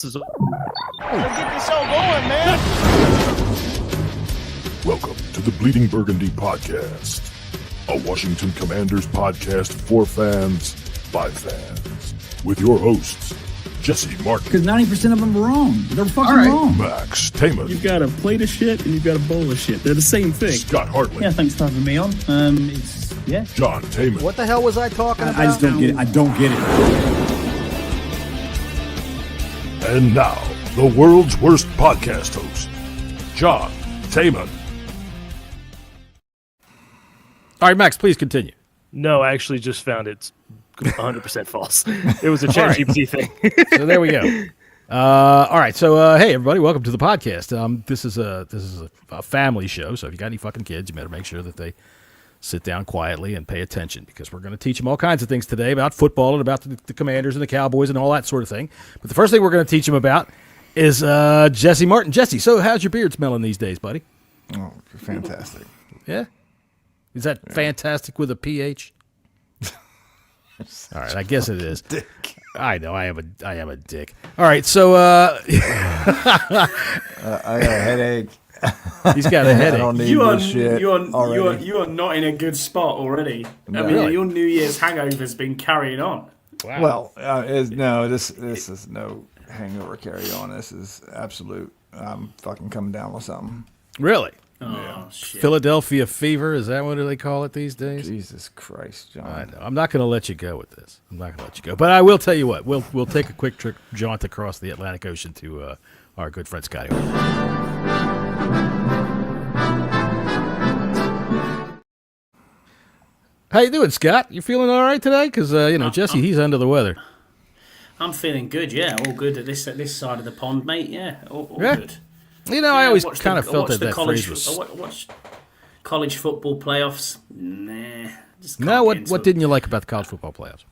Let's get this show going, man. Welcome to the Bleeding Burgundy podcast, a Washington Commanders podcast for fans by fans, with your hosts, Jesse Martin. Because 90% of them are wrong. They're fucking wrong. Max Taman. You've got a plate of shit and you've got a bowl of shit. They're the same thing. Scott Hartley. Yeah, thanks for having me on. John Taman. What the hell was I talking about? I just don't get it. I don't get it. And now, the world's worst podcast host, John Taman. All right, Max, please continue. No, I actually just found it's 100% false. It was a ChatGPT thing. So there we go. All right, so hey everybody, welcome to the podcast. This is a family show, so if you got any fucking kids, you better make sure that they sit down quietly and pay attention, because we're going to teach them all kinds of things today about football and about the Commanders and the Cowboys and all that sort of thing. But the first thing we're going to teach them about is Jesse Martin. Jesse, so how's your beard smelling these days, buddy? Oh, fantastic. Yeah? Is that fantastic with a PH? All right, I guess it is. Dick. I know, I am a dick. All right, so I got a headache. he's got a I headache. don't need You are, this shit you, are, already. you are not in a good spot already. No. I mean, Really? your New Year's hangover's been carrying on. Wow. Well, this is no hangover carry on. This is absolute. I'm fucking coming down with something. Really? Oh, shit. Philadelphia fever, is that what they call it these days? Jesus Christ, John. I know. I'm not going to let you go with this. I'm not going to let you go. But I will tell you what. We'll take a quick trip, jaunt across the Atlantic Ocean to our good friend Scotty. How you doing, Scott? You feeling all right today? Because Jesse, he's under the weather. I'm feeling good, yeah. All good at this side of the pond, mate, yeah. All Yeah. good. You know, I always kind of felt that college, phrase was. I watched college football playoffs. Nah. Just can't No, get into what it. didn't you like about the college football playoffs?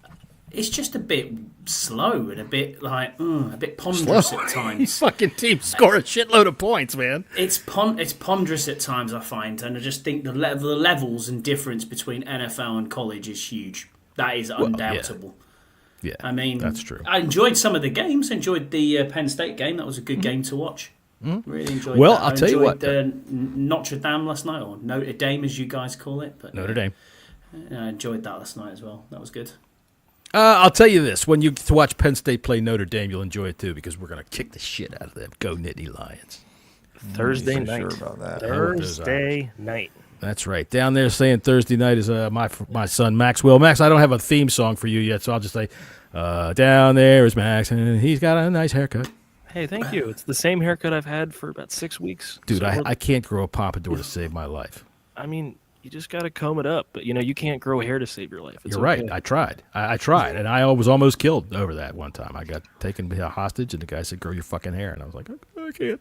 It's just a bit slow and a bit a bit ponderous at These times. fucking teams score a shitload of points, man. It's ponderous at times, I find, and I just think the levels and difference between NFL and college is huge. That is undoubtable. Yeah, I mean, that's true. I enjoyed some of the games. I enjoyed the Penn State game. That was a good game to watch. Really enjoyed Well, that. I'll tell you what. Notre Dame last night, or Notre Dame as you guys call it. But Notre Dame. I enjoyed that last night as well. That was good. I'll tell you this: when you get to watch Penn State play Notre Dame, you'll enjoy it too, because we're going to kick the shit out of them. Go Nittany Lions! Thursday I'm not night. so sure about that. Thursday night. That's right. Down there saying Thursday night is my son Maxwell. Max, I don't have a theme song for you yet, so I'll just say, down there is Max, and he's got a nice haircut. Hey, thank you. It's the same haircut I've had for about 6 weeks. Dude, So I can't grow a pompadour to save my life. I mean, you just got to comb it up. But, you can't grow hair to save your life. It's You're right. okay. I tried. I tried, and I was almost killed over that one time. I got taken hostage, and the guy said, grow your fucking hair. And I was like, I can't.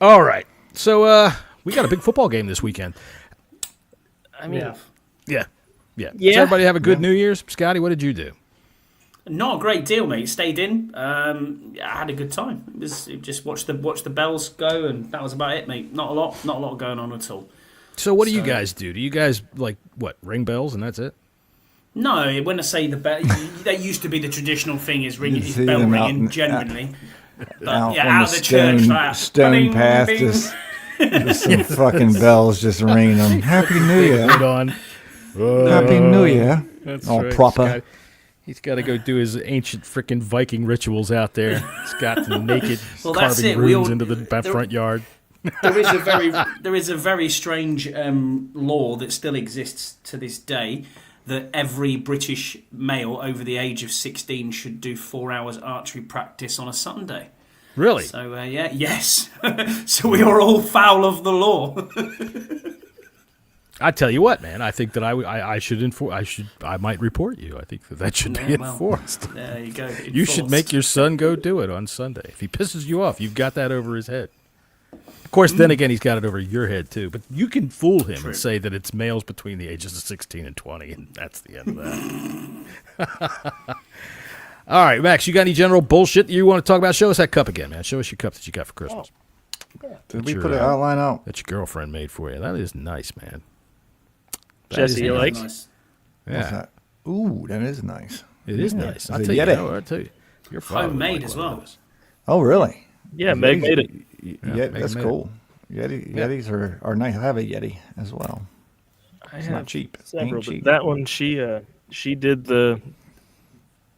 All right. So we got a big football game this weekend. I mean, Yeah. Yeah. Does Yeah. everybody have a good New Year's? Scotty, what did you do? Not a great deal, mate. Stayed in. I had a good time. It just watched the Bells go, and that was about it, mate. Not a lot going on at all. So what do you guys do? Do you guys, ring bells and that's it? No, when I say the bell, that used to be the traditional thing, is You see bell them ringing out genuinely. But Out yeah, on out the of the church, like, stone bing, path, bing. just some fucking bells just ringing them. Happy New Year. Right on. Happy New Year. That's All right. proper. He's got to go do his ancient freaking Viking rituals out there. He's got the naked Well, that's carving it. We runes all- into the front yard. There is a very strange law that still exists to this day, that every British male over the age of 16 should do 4 hours archery practice on a Sunday. Really? So yes. So we are all foul of the law. I tell you what, man. I think that I should enforce. I might report you. I think that should be Yeah, well, enforced. There you go. You should Enforced. make your son go do it on Sunday. If he pisses you off, you've got that over his head. Of course, then again, he's got it over your head too. But you can fool him and say that it's males between the ages of 16 and 20, and that's the end of that. All right, Max, you got any general bullshit that you want to talk about? Show us that cup again, man. Show us your cup that you got for Christmas. Did we your, put an outline out? That your girlfriend made for you. That is nice, man. That Jesse, is you like? Nice. Yeah, What's that? Ooh, that is nice. it is Yeah. nice. Is I'll it tell you. Yeti? I'll tell you. Your father would Homemade like as one of well. those. Oh, really? Yeah, Meg made it. Yeah, that's cool. Yetis are nice. I have a Yeti as well. It's not cheap. Several, Ain't cheap. but that one she did the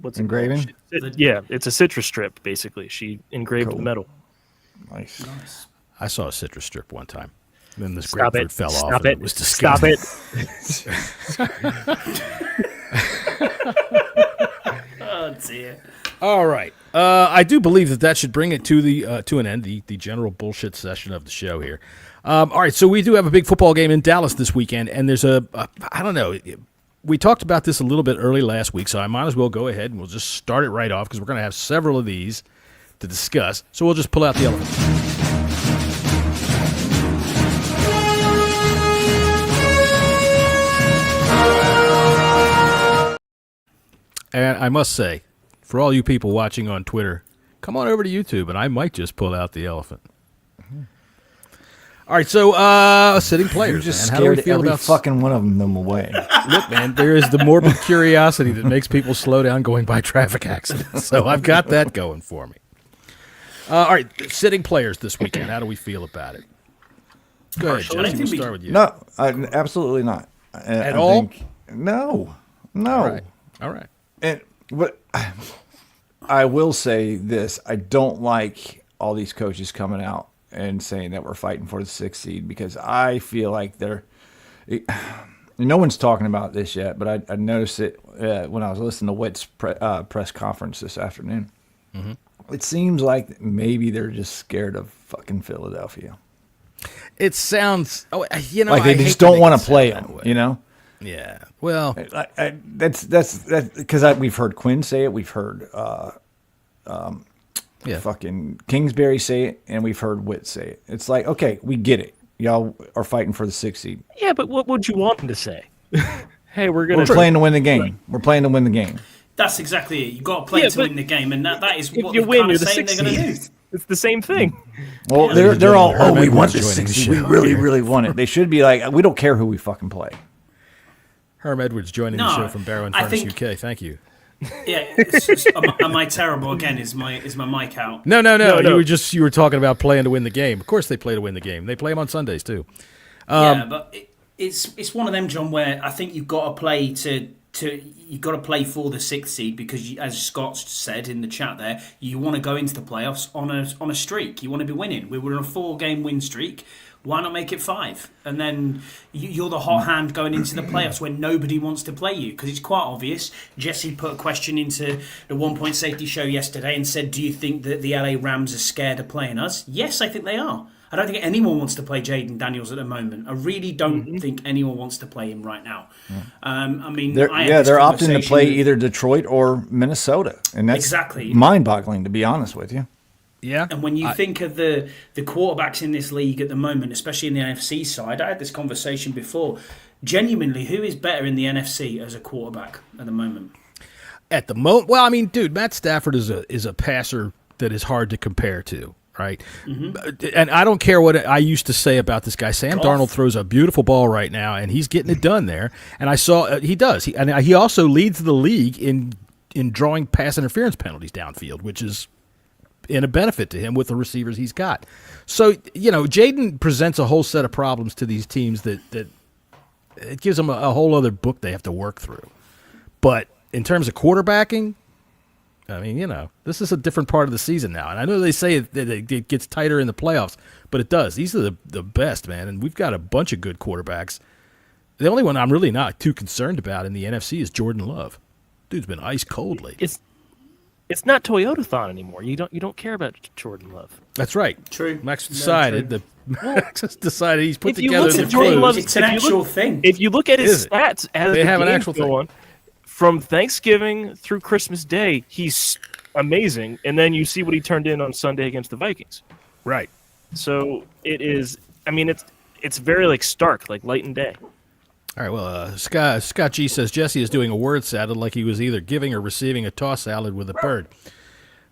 what's it Engraving? called? Yeah, it's a citrus strip basically. She engraved the metal. Nice. I saw a citrus strip one time. Then this Stop grapefruit it. fell Stop off. And it. it was disgusting. Stop it. Oh dear. All right. I do believe that should bring it to the to an end, the general bullshit session of the show here. All right, so we do have a big football game in Dallas this weekend, and there's I don't know, we talked about this a little bit early last week, so I might as well go ahead and we'll just start it right off because we're going to have several of these to discuss. So we'll just pull out the elephant. And I must say, for all you people watching on Twitter, come on over to YouTube, and I might just pull out the elephant. All right, so sitting players. You just man. How do we scared feel every about fucking one of them away. Look, man, there is the morbid curiosity that makes people slow down going by traffic accidents. So I've got that going for me. All right, sitting players this weekend. How do we feel about it? Go ahead, Jesse. We'll start with you. No, absolutely not. At all? No. All right. And what I will say this: I don't like all these coaches coming out and saying that we're fighting for the 6th seed because I feel like no one's talking about this yet, but I noticed it when I was listening to Witt's press conference this afternoon. Mm-hmm. It seems like maybe they're just scared of fucking Philadelphia. It sounds, like they just don't want to play them, you know? Yeah. Well, that's because we've heard Quinn say it, we've heard fucking Kingsbury say it, and we've heard Witt say it. It's like, okay, we get it. Y'all are fighting for the 6th seed. Yeah, but what would you want them to say? Hey, we're playing to win the game. We're playing to win the game. That's exactly it. You've got to play to win the game, and that is what you they're win, kind of you're the saying they're going to do. It's the same thing. Well, they're all, we want the joining 6th the seed. We show. really, really want it. They should be like, we don't care who we fucking play. Herm Edwards joining the show from Barrow and Furnace, UK. Thank you. Yeah, am I terrible again? Is my mic out? No. You were talking about playing to win the game. Of course, they play to win the game. They play them on Sundays too. Yeah, but it's one of them, John, where I think you've got to play you've got to play for the 6th seed because, as Scott said in the chat there, you want to go into the playoffs on a streak. You want to be winning. We were on a 4-game win streak. Why not make it 5? And then you're the hot hand going into the playoffs when nobody wants to play you because it's quite obvious. Jesse put a question into the 1 Point Safety show yesterday and said, do you think that the LA Rams are scared of playing us? Yes, I think they are. I don't think anyone wants to play Jaden Daniels at the moment. I really don't think anyone wants to play him right now. I mean, they're opting to play either Detroit or Minnesota, and that's exactly mind-boggling, to be honest with you. Yeah. And when you think of the quarterbacks in this league at the moment, especially in the NFC side, I had this conversation before. Genuinely, who is better in the NFC as a quarterback at the moment? At the moment, well, I mean, dude, Matt Stafford is a passer that is hard to compare to. Right, and I don't care what I used to say about this guy. Sam Darnold throws a beautiful ball right now, and he's getting it done there. And I saw he does. He also leads the league in drawing pass interference penalties downfield, which is in a benefit to him with the receivers he's got. So Jaden presents a whole set of problems to these teams that it gives them a whole other book they have to work through. But in terms of quarterbacking, I mean, this is a different part of the season now. And I know they say that it gets tighter in the playoffs, but it does. These are the best, man. And we've got a bunch of good quarterbacks. The only one I'm really not too concerned about in the NFC is Jordan Love. Dude's been ice cold lately. It's not Toyota-thon anymore. You don't care about Jordan Love. That's right. True. Max decided Max has decided he's put If you together look the at Jordan Love, it's an actual thing. If you look at his stats as They the have an games actual go thing. on, from Thanksgiving through Christmas Day, he's amazing. And then you see what he turned in on Sunday against the Vikings. Right. So it is. I mean, it's very stark, like light and day. All right, well, Scott G says Jesse is doing a word salad like he was either giving or receiving a toss salad with a bird.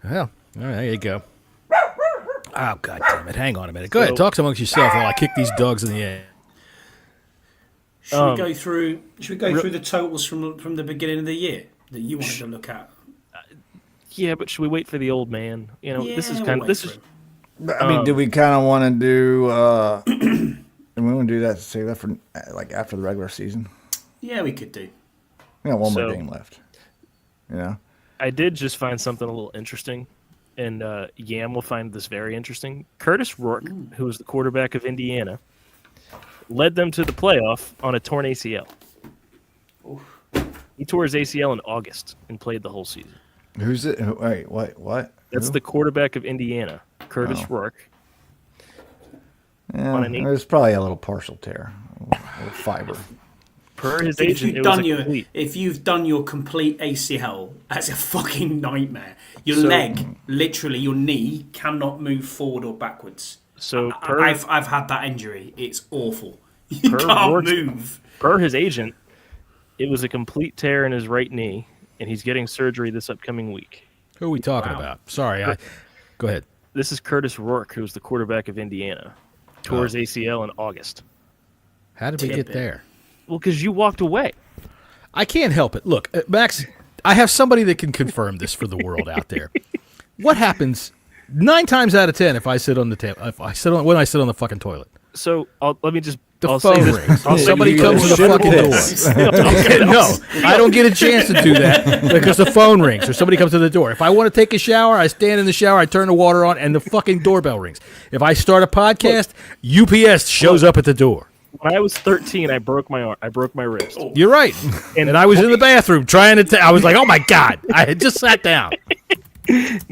Well, all right, there you go. Oh, God damn it. Hang on a minute. Go ahead, talk amongst yourself while I kick these dogs in the air. Should we go through the totals from the beginning of the year that you wanted to look at? Yeah, but should we wait for the old man? You know, this is kind of this is. I mean, do we kind of want to do? And we want to do that. Save that for like after the regular season. Yeah, we could do. We got one more game left. You know. I did just find something a little interesting, and Yam will find this very interesting. Curtis Rourke, who was the quarterback of Indiana, led them to the playoff on a torn ACL. Oof. He tore his ACL in August and played the whole season. Who's it? Wait, what? That's the quarterback of Indiana, Curtis Rourke. Yeah, it was probably a little partial tear, a little fiber. Per his If agent, you've done your complete ACL, that's a fucking nightmare. Your leg, literally your knee, cannot move forward or backwards. So I've had that injury. It's awful. You can't move. Per his agent, it was a complete tear in his right knee, and he's getting surgery this upcoming week. Who are we talking about? Sorry, go ahead. This is Curtis Rourke, who's the quarterback of Indiana. Tore his ACL in August. How did we get there? Well, because you walked away. I can't help it. Look, Max, I have somebody that can confirm this for the world out there. What happens 9 times out of 10 if I sit on the table? When I sit on the fucking toilet? So let me just. The phone rings. Somebody comes to the fucking door. Okay, no, I don't get a chance to do that because the phone rings or somebody comes to the door. If I want to take a shower, I stand in the shower, I turn the water on, and the fucking doorbell rings. If I start a podcast, UPS shows up at the door. When I was 13, I broke my arm. I broke my wrist. You're right. And I was in the bathroom trying to. I was like, "Oh my god!" I had just sat down.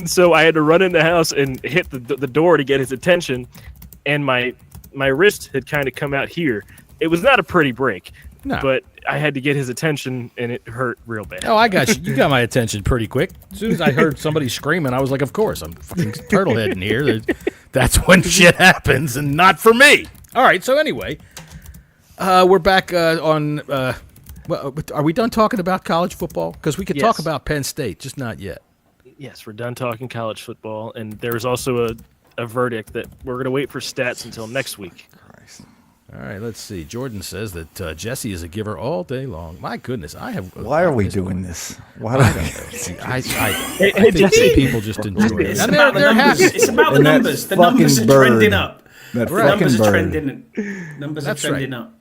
So I had to run in the house and hit the door to get his attention, and my wrist had kind of come out here. It was not a pretty break, but I had to get his attention, and it hurt real bad. Oh, I got you. You got my attention pretty quick. As soon as I heard somebody screaming, I was like, "Of course, I'm fucking turtleheading here." That's when shit happens, and not for me. All right. So anyway. We're back on. Are we done talking about college football? Because we could talk about Penn State, just not yet. Yes, we're done talking college football, and there's also a verdict that we're going to wait for stats until next week. Christ. All right, let's see. Jordan says that Jesse is a giver all day long. My goodness, I have. Why are we doing this? Why do I think Jesse, people just enjoy it. It's about the numbers. It's about the numbers. The numbers are trending up. Numbers are trending. Numbers are trending up.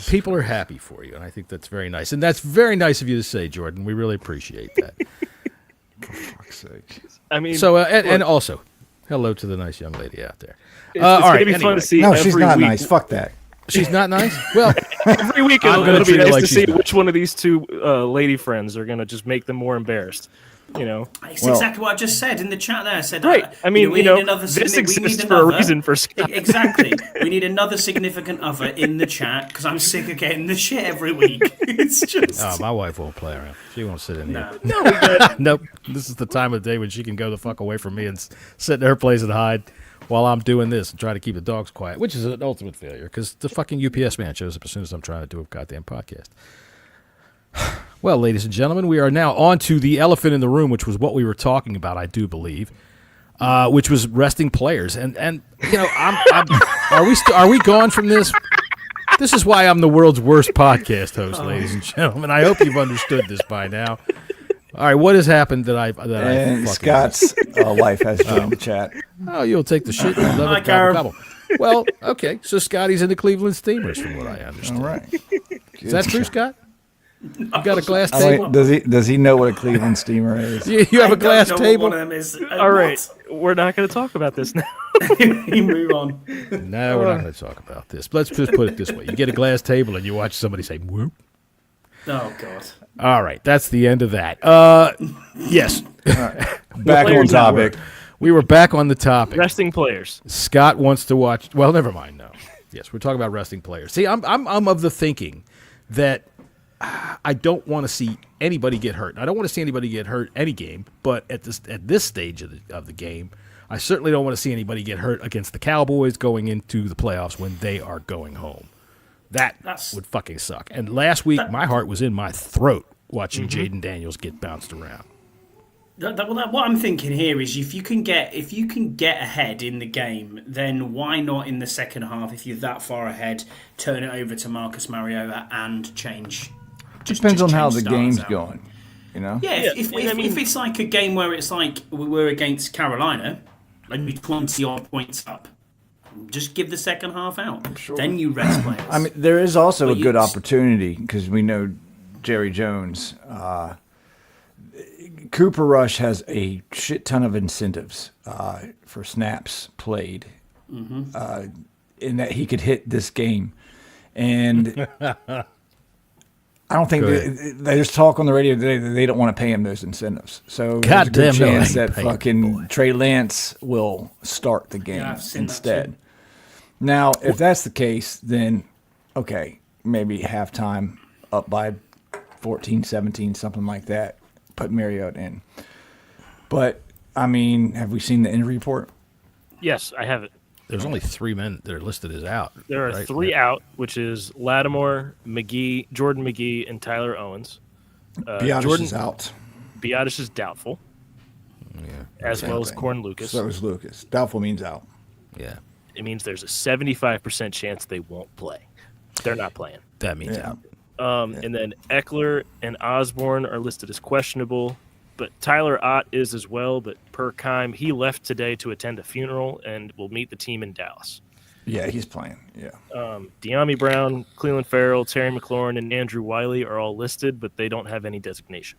People are happy for you, and I think that's very nice. And that's very nice of you to say, Jordan. We really appreciate that. For fuck's sake. I mean, so and also, hello to the nice young lady out there. It's going to be fun to see. No, she's not week. nice. Fuck that. She's not nice? Well, every week it's going to be nice to see which one of these two lady friends are going to just make them more embarrassed. You know, it's exactly what I just said in the chat there. I said, right. I mean, this exists for a reason for Scott. Exactly. We need another significant other in the chat because I'm sick of getting the shit every week. It's just. Oh, my wife won't play around. She won't sit in here. No, nope. This is the time of day when she can go the fuck away from me and sit in her place and hide while I'm doing this and try to keep the dogs quiet, which is an ultimate failure because the fucking UPS man shows up as soon as I'm trying to do a goddamn podcast. Well, ladies and gentlemen, we are now on to the elephant in the room, which was what we were talking about, I do believe, which was resting players. And you know, are we gone from this? This is why I'm the world's worst podcast host, ladies and gentlemen. I hope you've understood this by now. All right, what has happened that I Scott's wife has joined the chat. Oh, you'll take the shit. And love it, gobble. Well, okay, so Scotty's in the Cleveland Steamers, from what I understand. All right. Is that true, Scott? You got a glass table? Does he know what a Cleveland steamer is? You have a glass table? What one of them is. All right, we're not going to talk about this now. You move on. No, we're not going to talk about this. Let's just put it this way. You get a glass table and you watch somebody say, whoop. Oh, God. All right, that's the end of that. Yes. Back on topic. We were back on the topic. Resting players. Scott wants to watch. Well, never mind. No. Yes, we're talking about resting players. See, I'm of the thinking that I don't want to see anybody get hurt. I don't want to see anybody get hurt any game, but at this stage of the game, I certainly don't want to see anybody get hurt against the Cowboys going into the playoffs when they are going home. That would fucking suck. And last week, my heart was in my throat watching Jaden Daniels get bounced around. What I'm thinking here is if you can get ahead in the game, then why not in the second half, if you're that far ahead, turn it over to Marcus Mariota and change. Depends on how the game's going. You know? Yeah, if it's like a game where it's like we were against Carolina, and you're 20 odd points up, just give the second half out. Sure. Then you rest players. I mean, there is also a good opportunity because we know Jerry Jones. Cooper Rush has a shit ton of incentives for snaps played, in that he could hit this game. And I don't think there's talk on the radio today that they don't want to pay him those incentives. So there's a good chance that fucking Trey Lance will start the game instead. Now, if that's the case, then okay, maybe halftime up by 14, 17, something like that. Put Mariota in. But, I mean, have we seen the injury report? Yes, I have it. There's only 3 men that are listed as out. There are 3 out, which is Lattimore, McGee, Jordan McGee, and Tyler Owens. Biotis is out. Biotis is doubtful. Yeah. As well as Corn Lucas. So is Lucas. Doubtful means out. Yeah. It means there's a 75% chance they won't play. They're not playing. That means out. And then Eckler and Osborne are listed as questionable, but Tyler Ott is as well. But per Keim, he left today to attend a funeral and will meet the team in Dallas. Yeah, he's playing. Yeah. De'Ami Brown, Cleveland Farrell, Terry McLaurin, and Andrew Wiley are all listed, but they don't have any designation.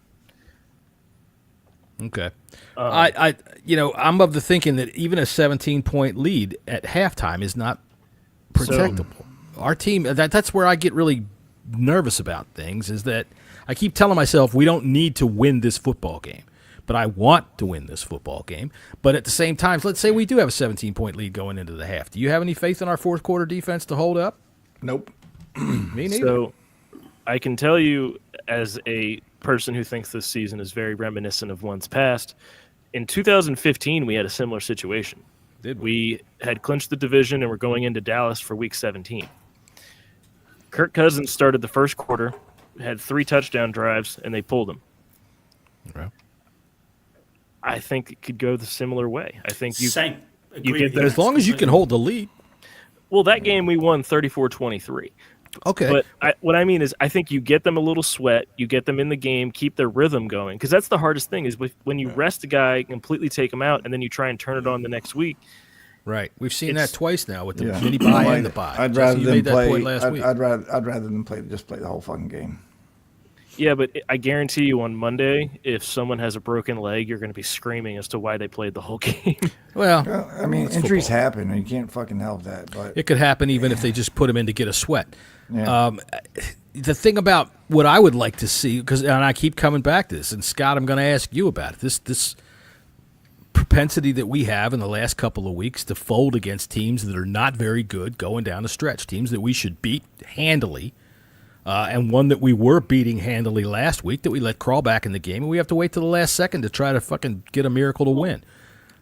Okay. I'm of the thinking that even a 17-point lead at halftime is not protectable. Our team, that's where I get really nervous about things, is that I keep telling myself we don't need to win this football game, but I want to win this football game. But at the same time, let's say we do have a 17-point lead going into the half. Do you have any faith in our fourth quarter defense to hold up? Nope. Me neither. So I can tell you, as a person who thinks this season is very reminiscent of one's past, in 2015 we had a similar situation. We had clinched the division and we're going into Dallas for week 17. Kirk Cousins started the first quarter, had 3 touchdown drives, and they pulled him. Okay. I think it could go the similar way. I think you get as long as you can hold the lead. Well, that game we won 34-23. Okay. But what I mean is I think you get them a little sweat, you get them in the game, keep their rhythm going, because that's the hardest thing is when you rest a guy, completely take him out, and then you try and turn it on the next week. Right, we've seen that twice now with the mini bye and the bye. I'd rather them play. I'd rather them play the whole fucking game. Yeah, but I guarantee you on Monday, if someone has a broken leg, you're going to be screaming as to why they played the whole game. Well, I mean, injuries happen, and you can't fucking help that. But it could happen even if they just put him in to get a sweat. Yeah. The thing about what I would like to see, and I keep coming back to this, and Scott, I'm going to ask you about it. This propensity that we have in the last couple of weeks to fold against teams that are not very good going down the stretch, teams that we should beat handily, and one that we were beating handily last week that we let crawl back in the game, and we have to wait till the last second to try to fucking get a miracle to win.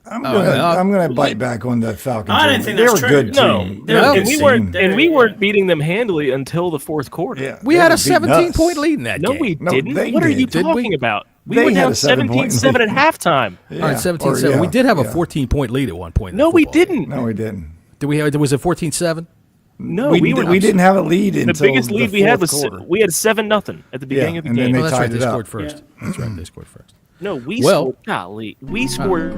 I'm gonna bite back on the Falcons. I don't think they that's were true. good No, team. and we weren't beating them handily until the fourth quarter. Yeah, we had a 17-point lead in that game. No, we didn't. What are you Did talking about? We They were had down a 7-point 17-7 at halftime. Yeah. All right, 17-7. We did have a 14-point lead at one point. In No, the we football game. didn't. No, we didn't. Did we have? Was it 14-7? No, we didn't have a lead until the biggest lead we had was quarter. we had 7-0 at the beginning of the and then game. they Oh, that's tied right. They it up. scored first. That's right. They scored first. No, we Well- scored. Golly, we scored.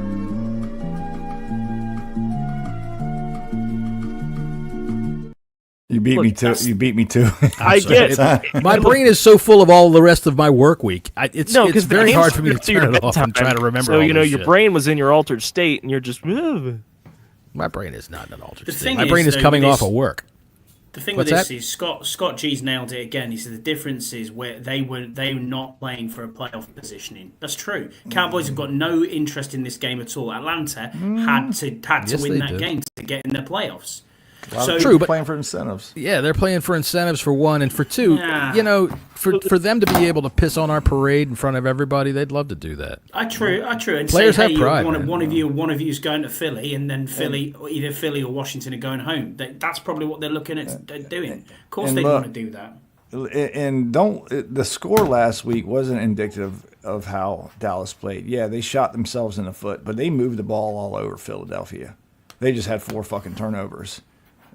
You beat me too. You beat me too. I get My brain is so full of all the rest of my work week. It's because very hard for me to turn it off and try to remember. So all you know this your shit. brain was in your altered state, and you're just. My brain is not in an altered The state. thing My is, brain is though, coming this- off of work. The thing What's with this that? is Scott G's nailed it again. He said the difference is where they were not playing for a playoff positioning. That's true. Cowboys have got no interest in this game at all. Atlanta had to Yes, win they that do. game to get in the playoffs. So True, but- playing for incentives. Yeah, they're playing for incentives for one, and for two, Yeah. you know, for them to be able to piss on our parade in front of everybody, they'd love to do that. True. And Players say, have hey, pride, one man. of you's going to Philly, and then either Philly or Washington are going home. That's probably what they're looking at doing. Of course, and they look, want to do that. And the score last week wasn't indicative of how Dallas played. Yeah, they shot themselves in the foot, but they moved the ball all over Philadelphia. They just had 4 fucking turnovers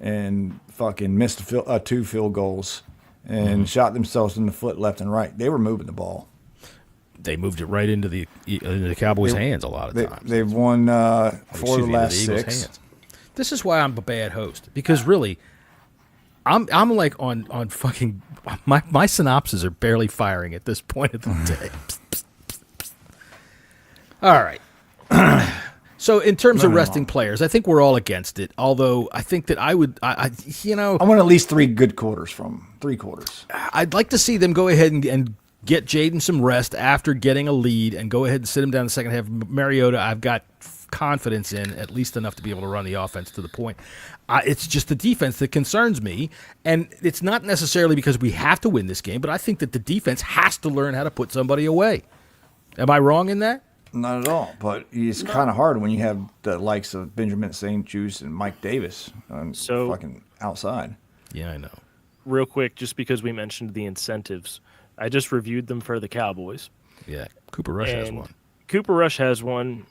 and fucking missed 2 field goals and shot themselves in the foot left and right. They were moving the ball. they moved it right into the Cowboys' hands a lot of times. They've won 4 of the Into last Eagles' 6. hands. This is why I'm a bad host, because really, I'm like on fucking my synopses are barely firing at this point of the day. All right. So in terms of resting players, I think we're all against it. Although I think that I want at least 3 good quarters from 3 quarters. I'd like to see them go ahead and get Jaden some rest after getting a lead and go ahead and sit him down in the second half. Mariota, I've got confidence in at least enough to be able to run the offense to the point. It's just the defense that concerns me, and it's not necessarily because we have to win this game, but I think that the defense has to learn how to put somebody away. Am I wrong in that? Not at all, but it's kind of hard when you have the likes of Benjamin St. Juice and Mike Davis on fucking outside. Yeah, I know. Real quick, just because we mentioned the incentives, I just reviewed them for the Cowboys. Yeah, Cooper Rush has one. Cooper Rush has one,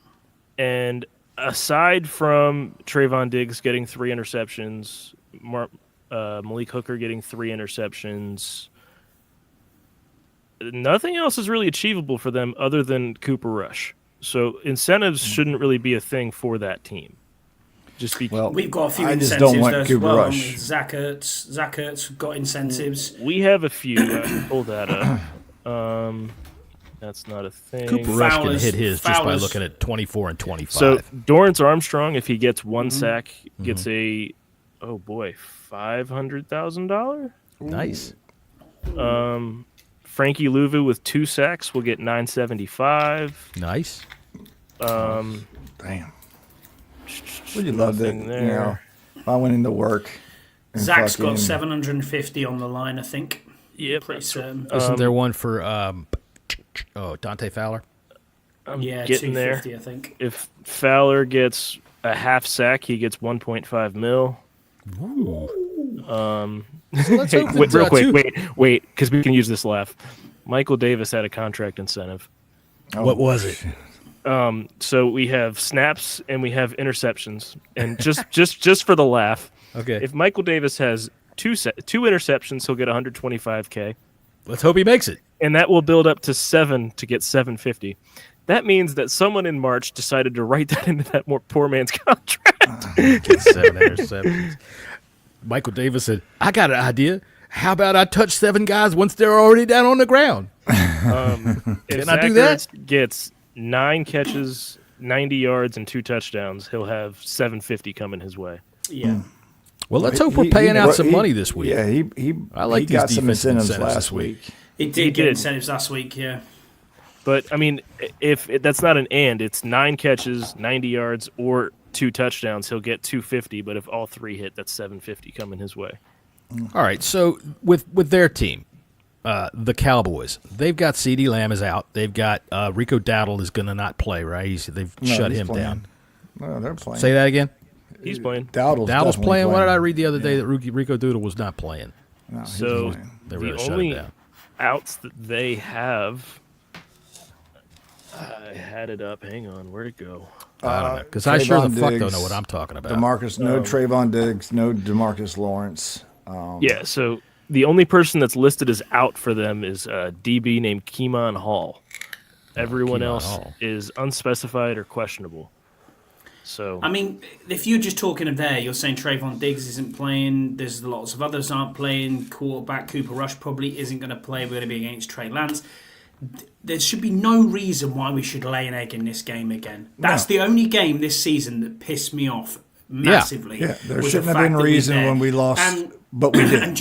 and aside from Trayvon Diggs getting 3 interceptions, Malik Hooker getting 3 interceptions, nothing else is really achievable for them other than Cooper Rush. So incentives shouldn't really be a thing for that team. Just because we've got a few I incentives just don't want as Cooper well. Rush. Zach Ertz got incentives. we have a few. I can pull that up. That's not a thing. Cooper Rush can Fowler's- hit his just by Fowler's- looking at 24 and 25. So Dorrance Armstrong, if he gets 1 sack, gets a $500,000. Nice. Frankie Louvu with 2 sacks will get $975. Nice. Damn. Would you love that? Nothing there. If I went into work. And Zach's got fucking- 750 on the line, I think. Yep. Pretty certain. Isn't there one for Dante Fowler? I'm Yeah, getting there. 250, I think. If Fowler gets a half sack, he gets 1.5 mil. Let's Hey, hope wait, that, real quick, two- wait, because we can use this laugh. Michael Davis had a contract incentive. What was it? So we have snaps and we have interceptions, and just for the laugh, Okay. if Michael Davis has two interceptions, he'll get 125K, Let's hope he makes it. and that will build up to 7 to get 750. That means that someone in March decided to write that into that poor man's contract. Get 7 interceptions. Michael Davis said, I got an idea. How about I touch 7 guys once they're already down on the ground? If Can I do Zach that? Ertz gets 9 catches, 90 yards, and 2 touchdowns, he'll have 750 coming his way. Yeah. Well, let's hope we're paying out some money this week. Yeah, he I like he these got some defensive incentives incentives last this week. week. It did He get did. incentives last week, yeah. But, I mean, if that's not an and, it's 9 catches, 90 yards, or 2 touchdowns, he'll get 250. But if all 3 hit, that's 750 coming his way. All right, so with their team, the Cowboys, they've got CeeDee Lamb is out. They've got Rico Dowdle is going to not play, right? They've shut he's him playing. down. No, they're playing. Say that again? He's playing. Dowdle's Dowdle's definitely playing. What did I read the other day that Rico Doodle was not playing? No, he's So playing. They the really shut him only down. outs that they have, I had it up. Hang on, where'd it go? I don't know, because I sure the Trayvon fuck don't Diggs, know what I'm talking about. DeMarcus, no Trayvon Diggs, no DeMarcus Lawrence. Yeah, so the only person that's listed as out for them is a DB named Keemon Hall. Everyone Keemon else Hall. is unspecified or questionable. So I mean, if you're just talking of there, you're saying Trayvon Diggs isn't playing. There's lots of others aren't playing. Quarterback Cooper Rush probably isn't going to play. We're going to be against Trey Lance. There should be no reason why we should lay an egg in this game again. That's the only game this season that pissed me off massively. Yeah, there was shouldn't the have fact been that we're reason there. when we lost, And but we did. And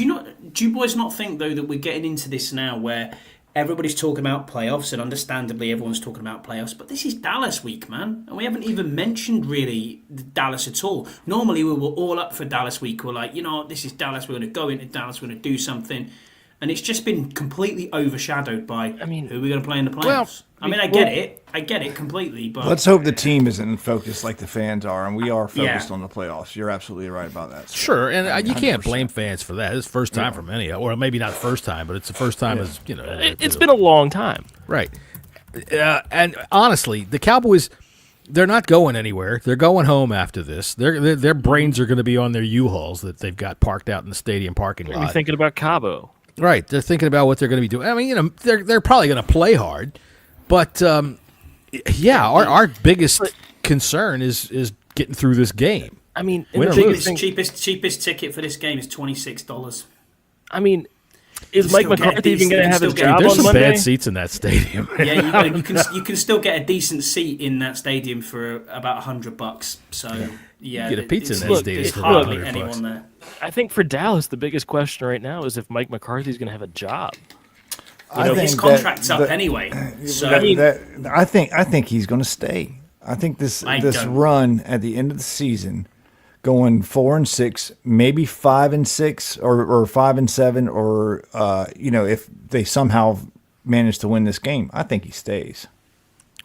do you boys not think, though, that we're getting into this now where everybody's talking about playoffs, and understandably everyone's talking about playoffs, but this is Dallas week, man. And we haven't even mentioned, really, Dallas at all. Normally, we were all up for Dallas week. We're like, you know what, this is Dallas. We're going to go into Dallas. We're going to do something. And it's just been completely overshadowed by who we're going to play in the playoffs. I get it. I get it completely. But Let's hope the team isn't focused like the fans are, and we are focused Yeah. on the playoffs. You're absolutely right about that. Sure, and you can't 100%. blame fans for that. It's the first time for many, or maybe not the first time, but it's the first time as it's been a long time. right. And honestly, the Cowboys, they're not going anywhere. They're going home after this. Their brains are going to be on their U-Hauls that they've got parked out in the stadium parking Maybe lot. thinking about Cabo. Right, they're thinking about what they're going to be doing. I mean, they're probably going to play hard, But yeah, our biggest concern is getting through this game. I mean, Win or the lose. cheapest ticket for this game is $26. I mean, is Mike still get a McCarthy even decent- going to you have still his get- job There's on some Monday? bad seats in that stadium. Yeah, you can still get a decent seat in that stadium for about $100. So yeah, You get a pizza in that Look, stadium There's for hardly $100. anyone there. I think for Dallas, the biggest question right now is if Mike McCarthy's going to have a job. I His think contract's up that- anyway. So I think he's going to stay. I think this I this don't. run at the end of the season, going 4-6, maybe 5-6, or 5-7, or if they somehow manage to win this game, I think he stays.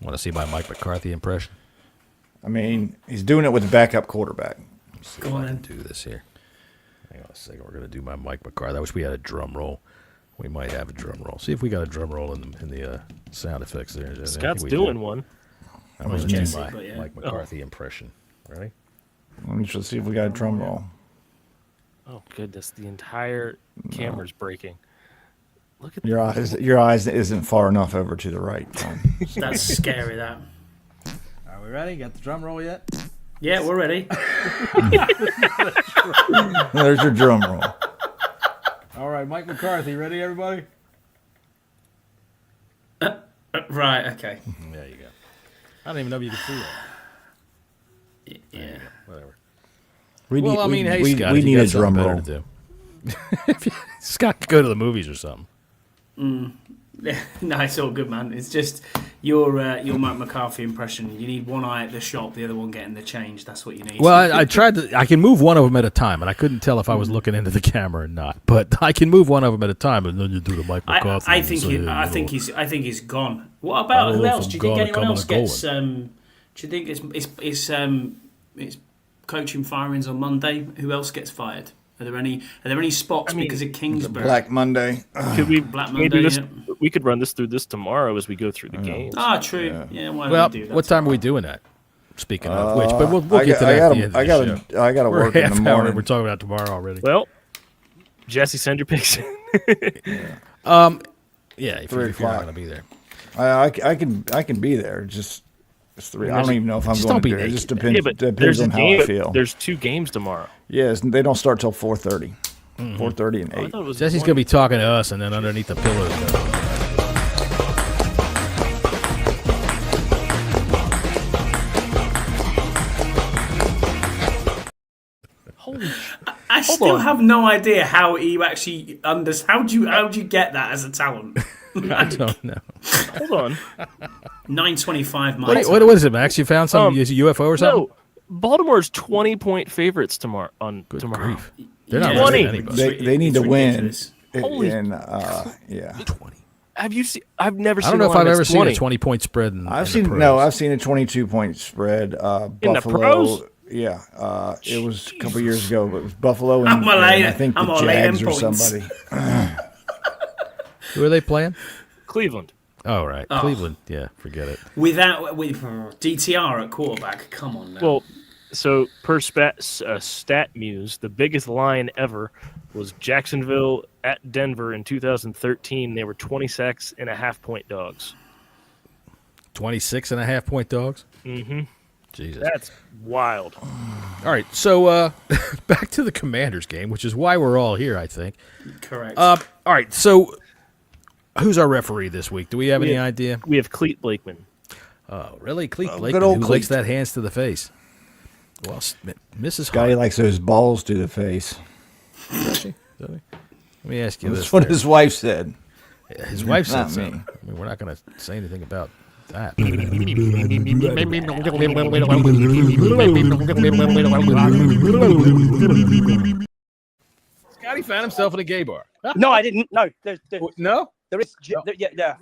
Want to see my Mike McCarthy impression? I mean, he's doing it with a backup quarterback. See if I can do this here. Hang on a second. We're going to do my Mike McCarthy. I wish we had a drum roll. We might have a drum roll. See if we got a drum roll in the sound effects there. I think Scott's we doing do. one. I'm going to Jesse, do my but yeah. Mike McCarthy impression. Ready? Let me just see if we got a drum roll. Oh, goodness. The entire camera's breaking. Look at Your eyes isn't far enough over to the right, Tom. that's scary. That. Are we ready? Got the drum roll yet? Yeah, we're ready. There's your drum roll. All right, Mike McCarthy. Ready, everybody? Right. Okay. There you go. I don't even know if you can see that. Yeah. Whatever. We Hey, Scott, we if you need got a drum something roll. better to do. Scott could go to the movies or something. No, it's all good, man. It's just your Mike McCarthy impression. You need one eye at the shop, the other one getting the change. That's what you need. Well, I tried to. I can move one of them at a time, and I couldn't tell if I was looking into the camera or not. But I can move one of them at a time, and then you do the Mike McCarthy. I think I think he's gone. What I about don't who know if else? I'm Do you think gonna anyone come else and go gets? Do you think it's coaching firings on Monday? Who else gets fired? Are there any spots because of Kingsbury? Black Monday. Could we Black maybe Monday, we could run this through this tomorrow as we go through the games. True. Yeah. Why don't Well, we do that? what time are we doing that? Speaking of which, but we'll get to that at the end of the show. I got to We're work in half the hour. morning. We're talking about tomorrow already. Well, Jesse, send your picks in. Yeah, if 3 you're not o'clock. going to be there. I can be there. Just it's 3. I don't even know if I'm Just going don't to be do it. It naked, just man. depends, Yeah, but depends there's on a how game. I feel. There's 2 games tomorrow. Yes, they don't start till 4:30. 4:30 and I 8. thought it was Jesse's one. going to be talking to us, and then underneath the pillow. Holy sh- I still on. have no idea how you actually how do you get that as a talent? I don't know. Hold on. 925 miles. What is it, Max? You found some UFO or something? No, Baltimore's 20-point favorites tomorrow. Good tomorrow. grief. They're not Yeah, letting it's- anybody. They need It's to win. ridiculous. Holy- Yeah. Have you seen? I've never I seen. don't know if one I've that's ever seen 20. a 20-point spread. I've in seen the pros. I've seen a 22-point spread. In the Buffalo. pros? Yeah, it was a couple years ago. But it was Buffalo and, I'm gonna lay and I it- think I'm the gonna lay them Jags or points. somebody. Who are they playing? Cleveland. Oh, right. Cleveland. Yeah, forget it. with DTR at quarterback. Come on now. Well, so per StatMuse, the biggest line ever was Jacksonville at Denver in 2013. They were 26.5-point dogs. 26.5-point dogs? Mm-hmm. Jesus. That's wild. All right, so back to the Commanders game, which is why we're all here, I think. Correct. All right, so who's our referee this week? Do we have any idea? We have Cleet Blakeman. Oh, really? Cleet good Blakeman, old who Cleet. likes that hands to the face. Well, Mrs. Guy Hart. likes those balls to the face. Does he? Let me ask you That's this. what there. his wife said. His wife said Not so. me. I mean, we're not going to say anything about that. Scotty found himself in a gay bar. No, I didn't. No, No? there is. Yeah.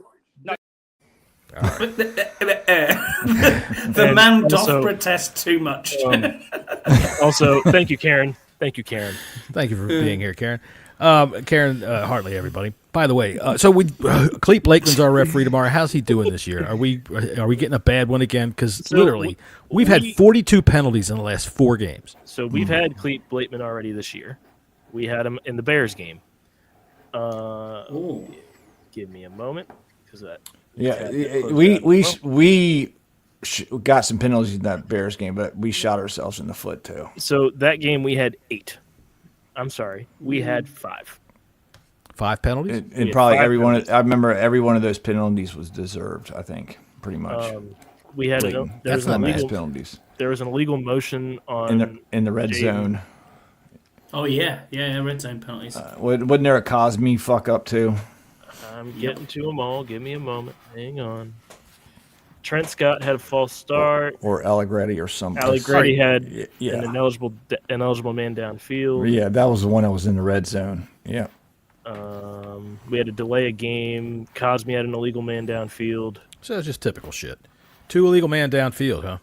the man also- doth protest too much. Also, thank you, Karen. Thank you, Karen. Thank you for being here, Karen. Karen Hartley, everybody. By the way, so Cleet Blakeman's our referee tomorrow. How's he doing this year? Are we getting a bad one again? Because literally, we've had 42 penalties in the last 4 games. So we've had Cleet Blakeman already this year. We had him in the Bears game. Ooh. Give me a moment. because that. Yeah, we got some penalties in that Bears game, but we shot ourselves in the foot too. So that game we had 8. I'm sorry, we had 5. 5 penalties? And probably every one. I remember every one of those penalties was deserved. I think pretty much. We had That's not mass penalties. There was an illegal motion on in the red zone. Oh yeah, red zone penalties. Wasn't there a Cosme fuck up too? I'm getting to them all. Give me a moment. Hang on. Trent Scott had a false start. Or Allegretti or something. Allegretti had Yeah. an ineligible man downfield. Yeah, that was the one that was in the red zone. Yeah. We had to delay a game. Cosme had an illegal man downfield. So it's just typical shit. 2 illegal man downfield, huh?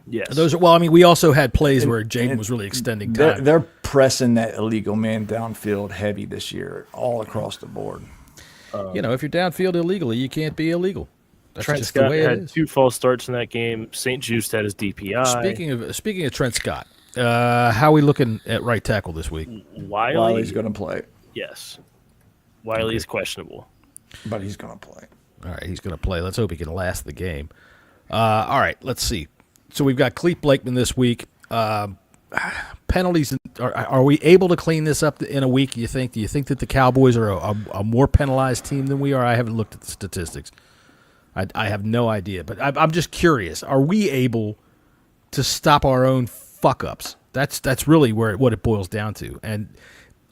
Yes. Those are, well, I mean, we also had plays where Jaden was really extending time. They're pressing that illegal man downfield heavy this year, all across the board. If you're downfield illegally, you can't be illegal. That's Trent just Scott the way it had is. 2 false starts in that game. St. Just had his DPI. Speaking of Trent Scott, how are we looking at right tackle this week? Wiley's going to play. Yes. Wiley is questionable. But he's going to play. All right, he's going to play. Let's hope he can last the game. All right, let's see. So we've got Clete Blakeman this week. Penalties. Are we able to clean this up in a week, you think? Do you think that the Cowboys are a more penalized team than we are? I haven't looked at the statistics. I have no idea. But I'm just curious. Are we able to stop our own fuck-ups? That's really what it boils down to. And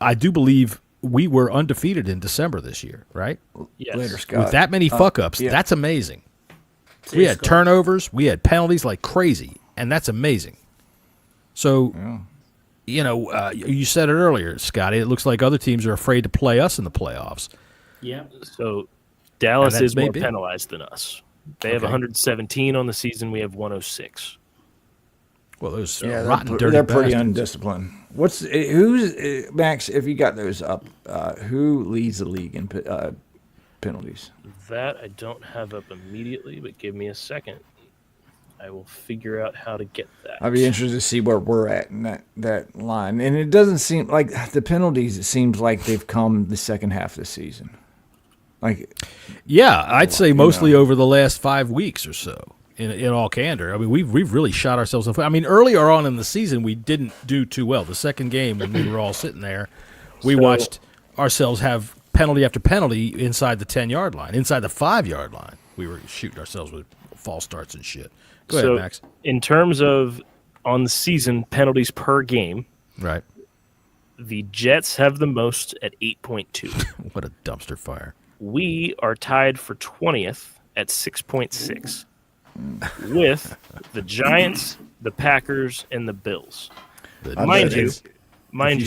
I do believe we were undefeated in December this year, right? Yes. Later, Scott. With that many fuck-ups, yeah. that's amazing. We had turnovers, we had penalties like crazy, and that's amazing. So, you said it earlier, Scotty. It looks like other teams are afraid to play us in the playoffs. Yeah. So Dallas is more be. penalized than us. They have 117 on the season. We have 106. Well, those they're rotten, dirty pretty bastards. undisciplined. Who's Max? If you got those up, who leads the league in penalties? That I don't have up immediately, but give me a second. I will figure out how to get that. I'd be interested to see where we're at in that line. And it doesn't seem like the penalties. It seems like they've come the second half of the season. Yeah, I'd say mostly over the last 5 weeks or so. In all candor, I mean, we've really shot ourselves in the foot. I mean, earlier on in the season, we didn't do too well. The second game, when we were all sitting there, we watched ourselves have penalty after penalty inside the 10-yard line, inside the 5-yard line. We were shooting ourselves with false starts and shit. Go ahead, Max. In terms of on the season penalties per game, Right. the Jets have the most at 8.2. What a dumpster fire. We are tied for 20th at 6.6. With the Giants, the Packers, and the Bills. Mind you,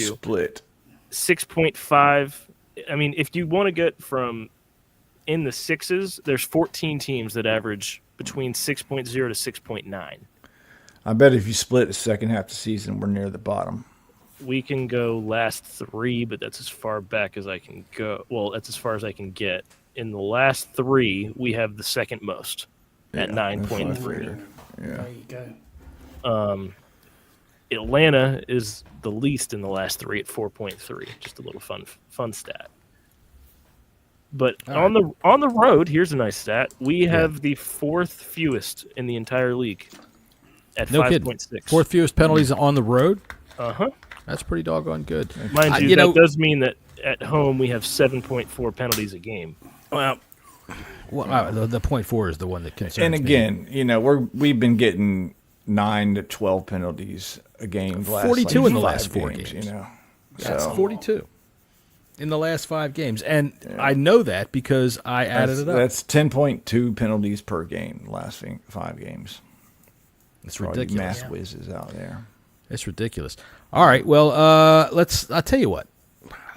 split 6.5. I mean, if you want to get from in the sixes, there's 14 teams that average between 6.0 to 6.9. I bet if you split the second half of the season, we're near the bottom. We can go last 3, but that's as far back as I can go. Well, that's as far as I can get. In the last 3, we have the second most. At 9.3. Yeah. There you go. Atlanta is the least in the last 3 at 4.3. Just a little fun stat. But on the road, here's a nice stat. We have the 4th fewest in the entire league at 5.6. 4th fewest penalties on the road? Uh-huh. That's pretty doggone good. Mind you, that does mean that at home we have 7.4 penalties a game. Well, the 0.4 is the one that concerns me. And again, we've been getting 9 to 12 penalties a game. 42 in the last 4 games. That's So 42 in the last 5 games, and I know that because I added it up. That's 10.2 penalties per game. The last 5 games. It's ridiculous. Math whizzes out there. It's ridiculous. All right, well, I'll tell you what.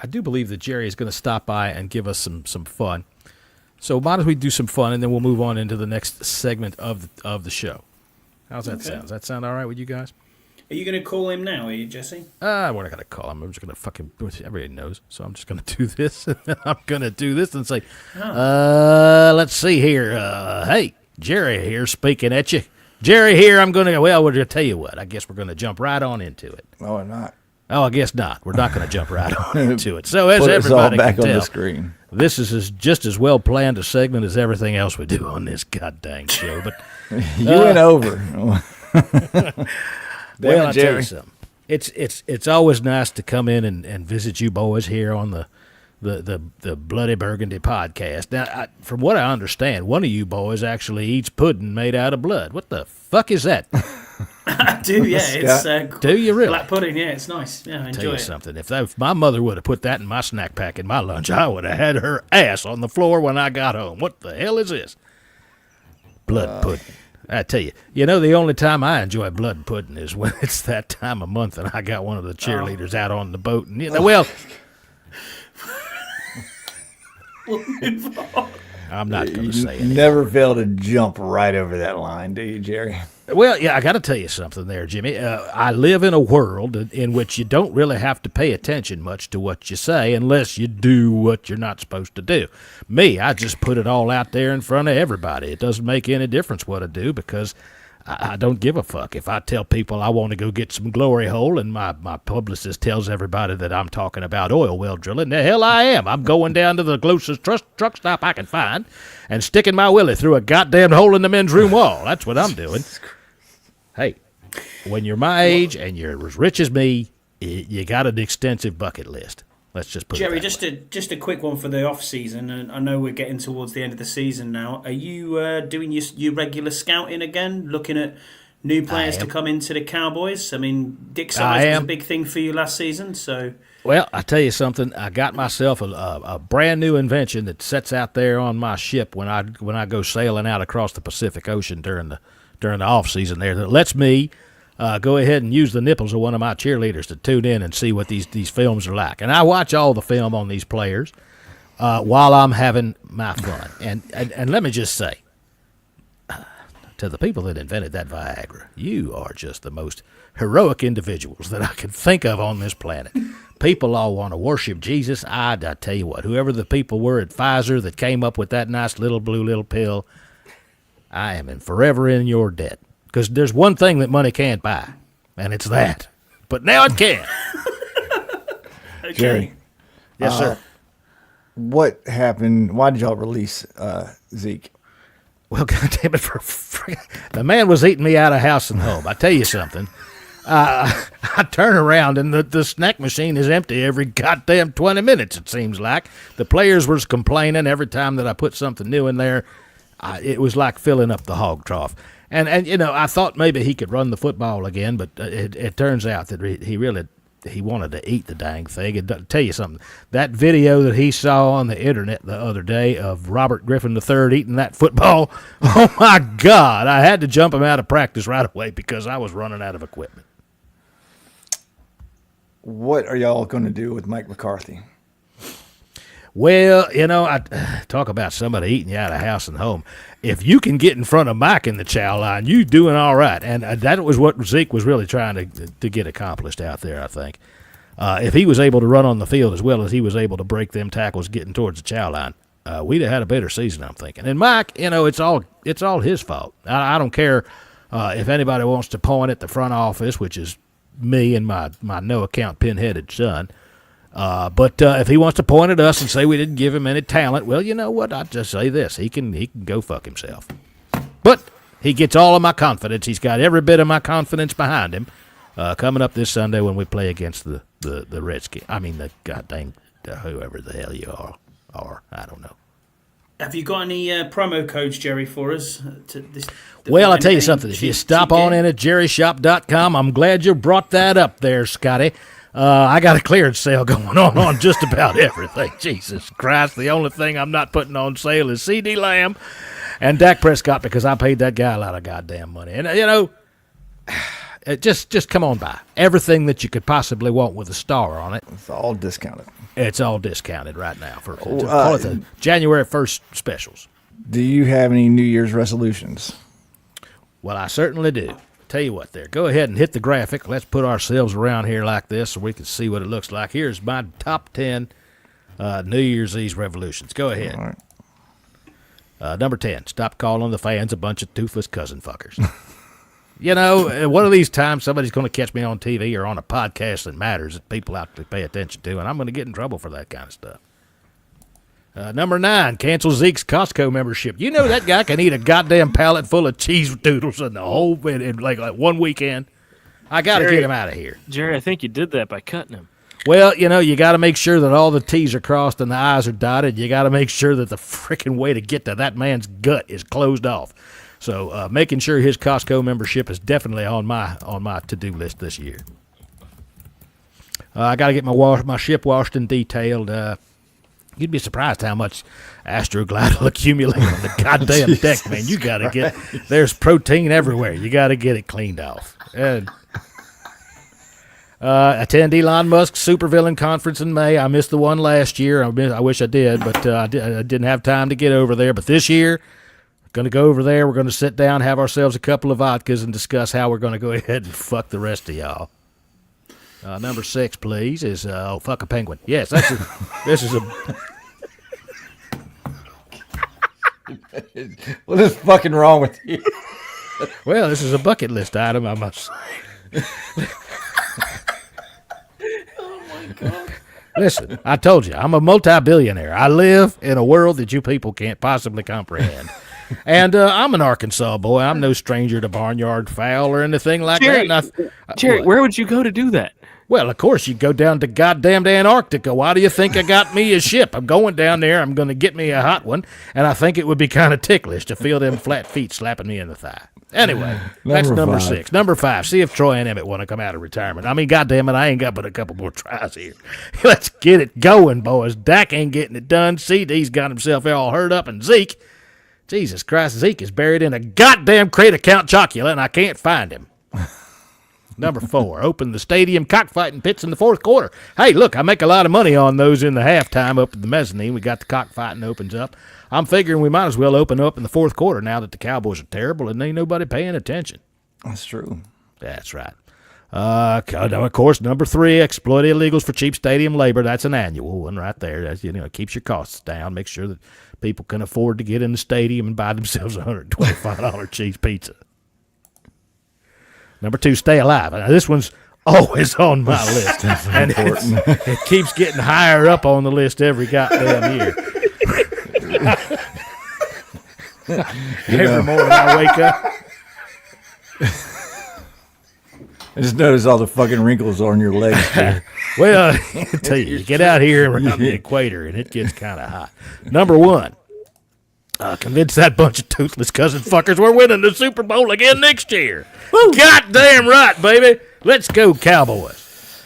I do believe that Jerry is going to stop by and give us some fun. So why don't we do some fun, and then we'll move on into the next segment of the show. How's that sound? Does that sound all right with you guys? Are you going to call him now, are you, Jesse? We're not going to call him. I'm just going to everybody knows. So I'm just going to do this, and then I'm going to do this and say, let's see here. Hey, Jerry here speaking at you. Jerry here, we'll tell you what. I guess we're going to jump right on into it. No, we're not. Oh, I guess not. We're not going to jump right on into it. So as Put us all everybody back can on tell, the screen. This is just as well planned a segment as everything else we do on this goddamn show. But You went over. well, I'll tell you something. It's always nice to come in and visit you boys here on the Bloody Burgundy podcast. Now, from what I understand, one of you boys actually eats pudding made out of blood. What the fuck is that? I do, yeah. It's Do you really? black pudding, yeah. It's nice. Yeah, I enjoy Tell you it. something. If my mother would have put that in my snack pack in my lunch, I would have had her ass on the floor when I got home. What the hell is this? Blood pudding. I tell you, the only time I enjoy blood pudding is when it's that time of month and I got one of the cheerleaders out on the boat. And well, We'll move on. I'm not going You to say anything. never fail to jump right over that line, do you, Jerry? Well, yeah, I got to tell you something there, Jimmy. I live in a world in which you don't really have to pay attention much to what you say unless you do what you're not supposed to do. Me, I just put it all out there in front of everybody. It doesn't make any difference what I do because I don't give a fuck. If I tell people I want to go get some glory hole and my publicist tells everybody that I'm talking about oil well drilling, the hell I am. I'm going down to the closest truck stop I can find and sticking my willy through a goddamn hole in the men's room wall. That's what I'm doing. Hey, when you're my age and you're as rich as me, you got an extensive bucket list. Let's just put Jerry, it that way. just a quick one for the off season, and I know we're getting towards the end of the season now. Are you doing your regular scouting again, looking at new players to come into the Cowboys? I mean, Dick Size was a big thing for you last season, so. Well, I tell you something. I got myself a brand new invention that sits out there on my ship when I go sailing out across the Pacific Ocean during the off season there that lets me go ahead and use the nipples of one of my cheerleaders to tune in and see what these films are like. And I watch all the film on these players while I'm having my fun. And let me just say, to the people that invented that Viagra, you are just the most heroic individuals that I could think of on this planet. People all want to worship Jesus. I tell you what, whoever the people were at Pfizer that came up with that nice little blue little pill, I am forever in your debt. Because there's one thing that money can't buy, and it's that. But now it can. Okay. Jerry, Yes, sir. what happened? Why did y'all release Zeke? Well, goddamn it, the man was eating me out of house and home. I tell you something. I turn around and the snack machine is empty every goddamn 20 minutes, it seems like. The players was complaining every time that I put something new in there. It was like filling up the hog trough. And I thought maybe he could run the football again, but it turns out that he wanted to eat the dang thing. And to tell you something, that video that he saw on the internet the other day of Robert Griffin III eating that football, oh my God, I had to jump him out of practice right away because I was running out of equipment. What are y'all going to do with Mike McCarthy? Well, I talk about somebody eating you out of house and home. If you can get in front of Mike in the chow line, you doing all right. And that was what Zeke was really trying to get accomplished out there, I think. If he was able to run on the field as well as he was able to break them tackles getting towards the chow line, we'd have had a better season, I'm thinking. And Mike, it's all his fault. I don't care if anybody wants to point at the front office, which is me and my no-account pin-headed son. But if he wants to point at us and say we didn't give him any talent, well, you know what? I'd just say this. He can go fuck himself. But he gets all of my confidence. He's got every bit of my confidence behind him coming up this Sunday when we play against the Redskins. I mean, the goddamn whoever the hell you are. I don't know. Have you got any promo codes, Jerry, for us? Well, I'll tell you something. If you stop on in at jerryshop.com, I'm glad you brought that up there, Scotty. I got a clearance sale going on just about everything. Jesus Christ, the only thing I'm not putting on sale is C.D. Lamb and Dak Prescott because I paid that guy a lot of goddamn money. And, just come on by. Everything that you could possibly want with a star on it. It's all discounted. It's all discounted right now for call it the January 1st specials. Do you have any New Year's resolutions? Well, I certainly do. Tell you what there. Go ahead and hit the graphic. Let's put ourselves around here like this so we can see what it looks like. Here's my top 10 New Year's Eve revolutions. Go ahead. All right. Number 10, stop calling the fans a bunch of toothless cousin fuckers. One of these times somebody's going to catch me on TV or on a podcast that matters that people actually pay attention to, and I'm going to get in trouble for that kind of stuff. Number 9, cancel Zeke's Costco membership. You know that guy can eat a goddamn pallet full of cheese doodles in the whole in like one weekend. I got to get him out of here. Jerry, I think you did that by cutting him. Well, you got to make sure that all the T's are crossed and the I's are dotted. You got to make sure that the freaking way to get to that man's gut is closed off. So making sure his Costco membership is definitely on my to-do list this year. I got to get my ship washed and detailed. You'd be surprised how much Astroglide will accumulate on the goddamn deck, man. You got to there's protein everywhere. You got to get it cleaned off. And attend Elon Musk's supervillain conference in May. I missed the one last year. I wish I did, but I didn't have time to get over there. But this year, going to go over there. We're going to sit down, have ourselves a couple of vodkas, and discuss how we're going to go ahead and fuck the rest of y'all. Number 6, please, is fuck a penguin. Yes, this is a. What is fucking wrong with you? Well, this is a bucket list item, I must say. Oh my God. Listen, I told you, I'm a multi-billionaire. I live in a world that you people can't possibly comprehend. And I'm an Arkansas boy. I'm no stranger to barnyard fowl or anything like Jerry, that. Jerry, What? where would you go to do that? Well, of course, you go down to goddamn Antarctica. Why do you think I got me a ship? I'm going down there. I'm going to get me a hot one, and I think it would be kind of ticklish to feel them flat feet slapping me in the thigh. Anyway, that's number 6. Number 5, see if Troy and Emmett want to come out of retirement. I mean, goddamn it, I ain't got but a couple more tries here. Let's get it going, boys. Dak ain't getting it done. CD's got himself all hurt up, and Zeke, Jesus Christ, Zeke is buried in a goddamn crate of Count Chocula, and I can't find him. Number 4, open the stadium cockfighting pits in the fourth quarter. Hey, look, I make a lot of money on those in the halftime up at the mezzanine. We got the cockfighting opens up. I'm figuring we might as well open up in the fourth quarter now that the Cowboys are terrible and ain't nobody paying attention. That's true. That's right. Of course, number 3, exploit illegals for cheap stadium labor. That's an annual one right there. That's, keeps your costs down. Make sure that people can afford to get in the stadium and buy themselves a $125 cheese pizza. Number 2, stay alive. Now, this one's always on my list. And it keeps getting higher up on the list every goddamn year. Every morning I wake up. I just noticed all the fucking wrinkles on your legs, dude. Well, I tell you get out here around the equator and it gets kind of hot. Number 1, convince that bunch of toothless cousin fuckers we're winning the Super Bowl again next year. Goddamn right, baby. Let's go, Cowboys.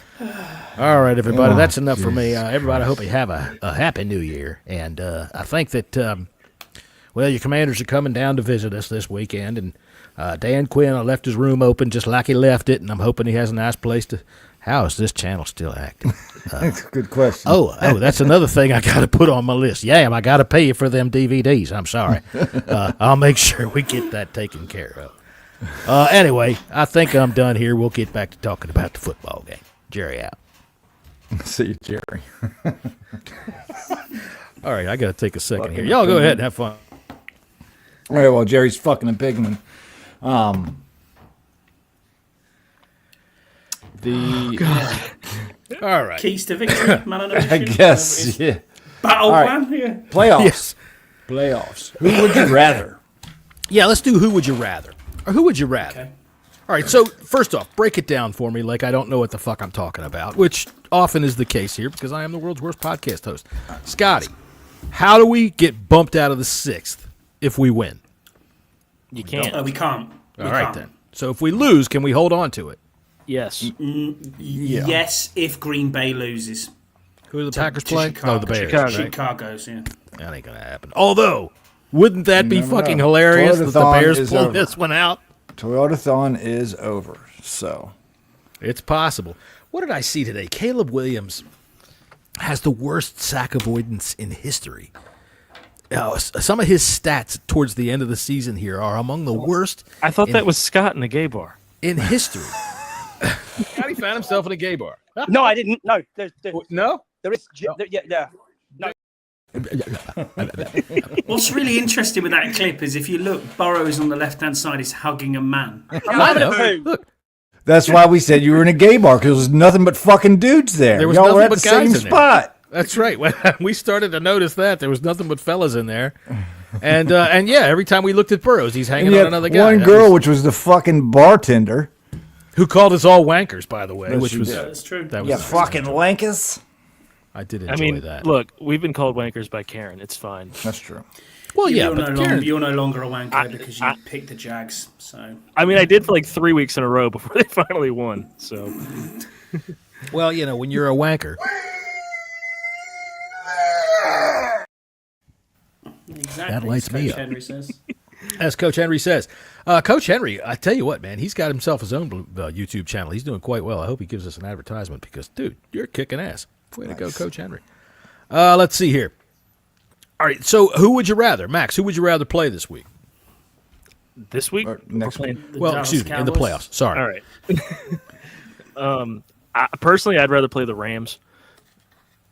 All right, everybody, that's enough for me. Everybody, I hope you have a happy new year. And I think that, your Commanders are coming down to visit us this weekend. And Dan Quinn left his room open just like he left it, and I'm hoping he has a nice place to. How is this channel still active? That's a good question. Oh, that's another thing I got to put on my list. Yeah, I got to pay you for them DVDs. I'm sorry. I'll make sure we get that taken care of. Anyway, I think I'm done here. We'll get back to talking about the football game. Jerry out. See you, Jerry. All right, I got to take a second here. Y'all go ahead and have fun. All right, well, Jerry's fucking a pigman. All right. Keys to victory, man on a mission. I guess, yeah. Battle All right. plan here. Playoffs. Yes. Playoffs. Who would you rather? Yeah, let's do Who Would You Rather. Or Who Would You Rather? Okay. All right, so first off, break it down for me like I don't know what the fuck I'm talking about, which often is the case here because I am the world's worst podcast host. Scotty, how do we get bumped out of the 6th if we win? You can't. We can't. We All right, can't. then. So if we lose, can we hold on to it? Yes. Yes, if Green Bay loses. Who do the Packers play? Chicago. Oh, the Bears. Chicago. Right? Chicago's, yeah. That ain't going to happen. Although, wouldn't that be Never fucking know. hilarious that the Toyotathon Bears is pull over. this one out? Toyotathon is over, so. It's possible. What did I see today? Caleb Williams has the worst sack avoidance in history. Some of his stats towards the end of the season here are among the worst. I thought that was Scott in a gay bar. In history. Scotty found himself in a gay bar. No, I didn't. No, No? there is. Yeah. What's really interesting with that clip is if you look, Burrows on the left-hand side is hugging a man. I know. Look, That's why we said you were in a gay bar, because there was nothing but fucking dudes there. There was Y'all were nothing at but the same guys in there. spot. That's right. When we started to notice that there was nothing but fellas in there, and yeah, every time we looked at Burrows, he's hanging on another guy. One girl, which was the fucking bartender, who called us all wankers, by the way, Yes, which she was did. That's true. that was you fucking wankers. I did enjoy that. Look, we've been called wankers by Karen. It's fine. That's true. Well, yeah, you're, but you're no longer a wanker because you picked the Jags. So I mean, I did for like 3 weeks in a row before they finally won. So, well, when you're a wanker. exactly. That lights as me Coach up. Henry says. As Coach Henry says. Coach Henry, I tell you what, man, he's got himself his own YouTube channel. He's doing quite well. I hope he gives us an advertisement because, dude, you're kicking ass. Way to go, Coach Henry. Let's see here. All right, so who would you rather, Max, who would you rather play this week? this week, Or next we're week. playing- The Well, Dallas excuse me, in the Cowboys. playoffs. Sorry. All right. Personally, I'd rather play the Rams.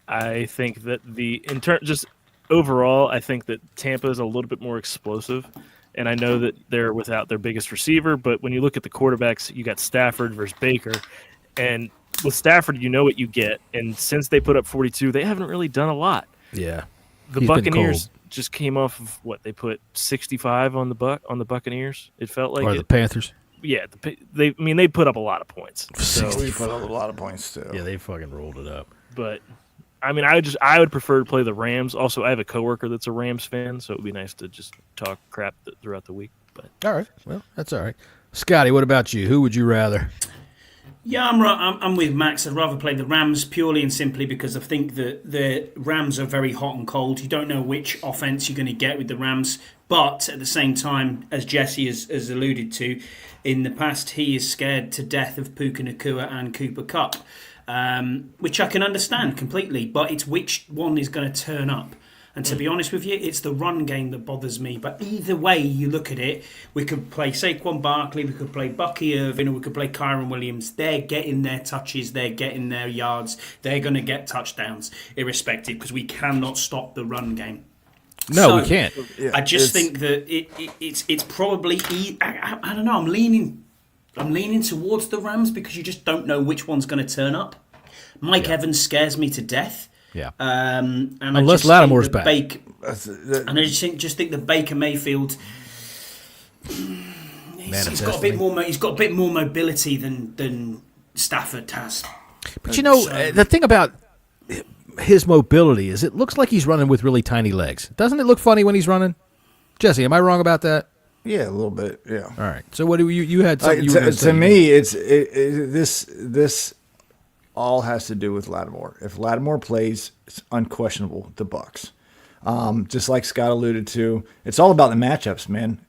I think that just overall, I think that Tampa is a little bit more explosive. And I know that they're without their biggest receiver, but when you look at the quarterbacks, you got Stafford versus Baker. And with Stafford, you know what you get. And since they put up 42, they haven't really done a lot. Yeah. The He's been Buccaneers cold. just came off of what they put 65 on the Buccaneers. It felt like Or it. the Panthers. Yeah, they put up a lot of points. So, We put up a lot of points too. Yeah, they fucking rolled it up. but I mean, I would prefer to play the Rams. Also, I have a coworker that's a Rams fan, so it would be nice to just talk crap throughout the week. But All right. Well, that's all right. Scotty, what about you? Who would you rather? Yeah, I'm with Max. I'd rather play the Rams purely and simply because I think that the Rams are very hot and cold. You don't know which offense you're going to get with the Rams. But at the same time, as Jesse has alluded to, in the past he is scared to death of Puka Nacua and Cooper Kupp, which I can understand completely. But it's which one is going to turn up. And to be honest with you, it's the run game that bothers me. But either way you look at it, we could play Saquon Barkley, we could play Bucky Irvin, or we could play Kyron Williams. They're getting their touches, they're getting their yards, they're going to get touchdowns, irrespective, because we cannot stop the run game. No, So, we can't. I just think that it's probably I don't know. I'm leaning towards the Rams because you just don't know which one's going to turn up. Mike Evans scares me to death. Yeah. And Unless I just Lattimore's think back. that and I just think that Baker Mayfield, he's got a bit more mobility than Stafford has. But the thing about his mobility is it looks like he's running with really tiny legs. Doesn't it look funny when he's running? Jesse, am I wrong about that? Yeah, a little bit. Yeah. All right. So what do you had something you were gonna say. To me, this all has to do with Lattimore. If Lattimore plays, it's unquestionable the Bucks. Just like Scott alluded to, it's all about the matchups, man.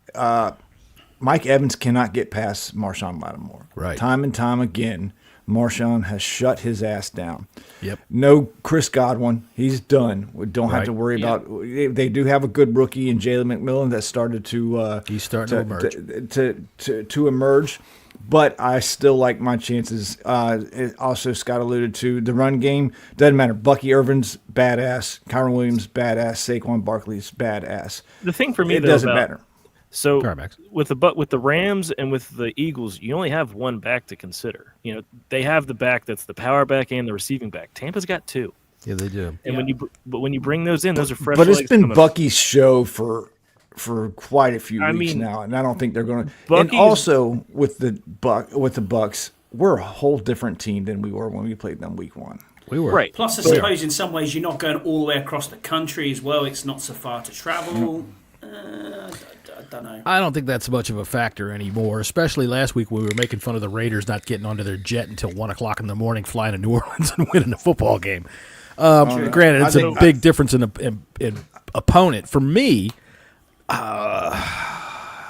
Mike Evans cannot get past Marshawn Lattimore. Right. Time and time again, Marshawn has shut his ass down. Yep. No Chris Godwin. He's done. We don't have Right. to worry about. They do have a good rookie in Jalen McMillan that started to. He's starting to emerge. To emerge, but I still like my chances. Also, Scott alluded to the run game. Doesn't matter. Bucky Irvin's badass. Kyron Williams badass. Saquon Barkley's badass. the thing for me, It though, doesn't about- matter. So All right, Max. with the Rams and with the Eagles, you only have one back to consider. They have the back that's the power back and the receiving back. Tampa's got two, Yeah, they do. and when you bring those in, those are fresh. But it's legs been coming up. Bucky's show for quite a few I weeks mean, now, and I don't think they're going to. And Bucky's- also with the Bucks, we're a whole different team than we were when we played them week one. We were. Right. Plus, I suppose in some ways you're not going all the way across the country as well. It's not so far to travel. I don't know. I don't think that's much of a factor anymore, especially last week when we were making fun of the Raiders not getting onto their jet until 1 o'clock in the morning, flying to New Orleans and winning a football game. Granted, it's a big difference in opponent. For me,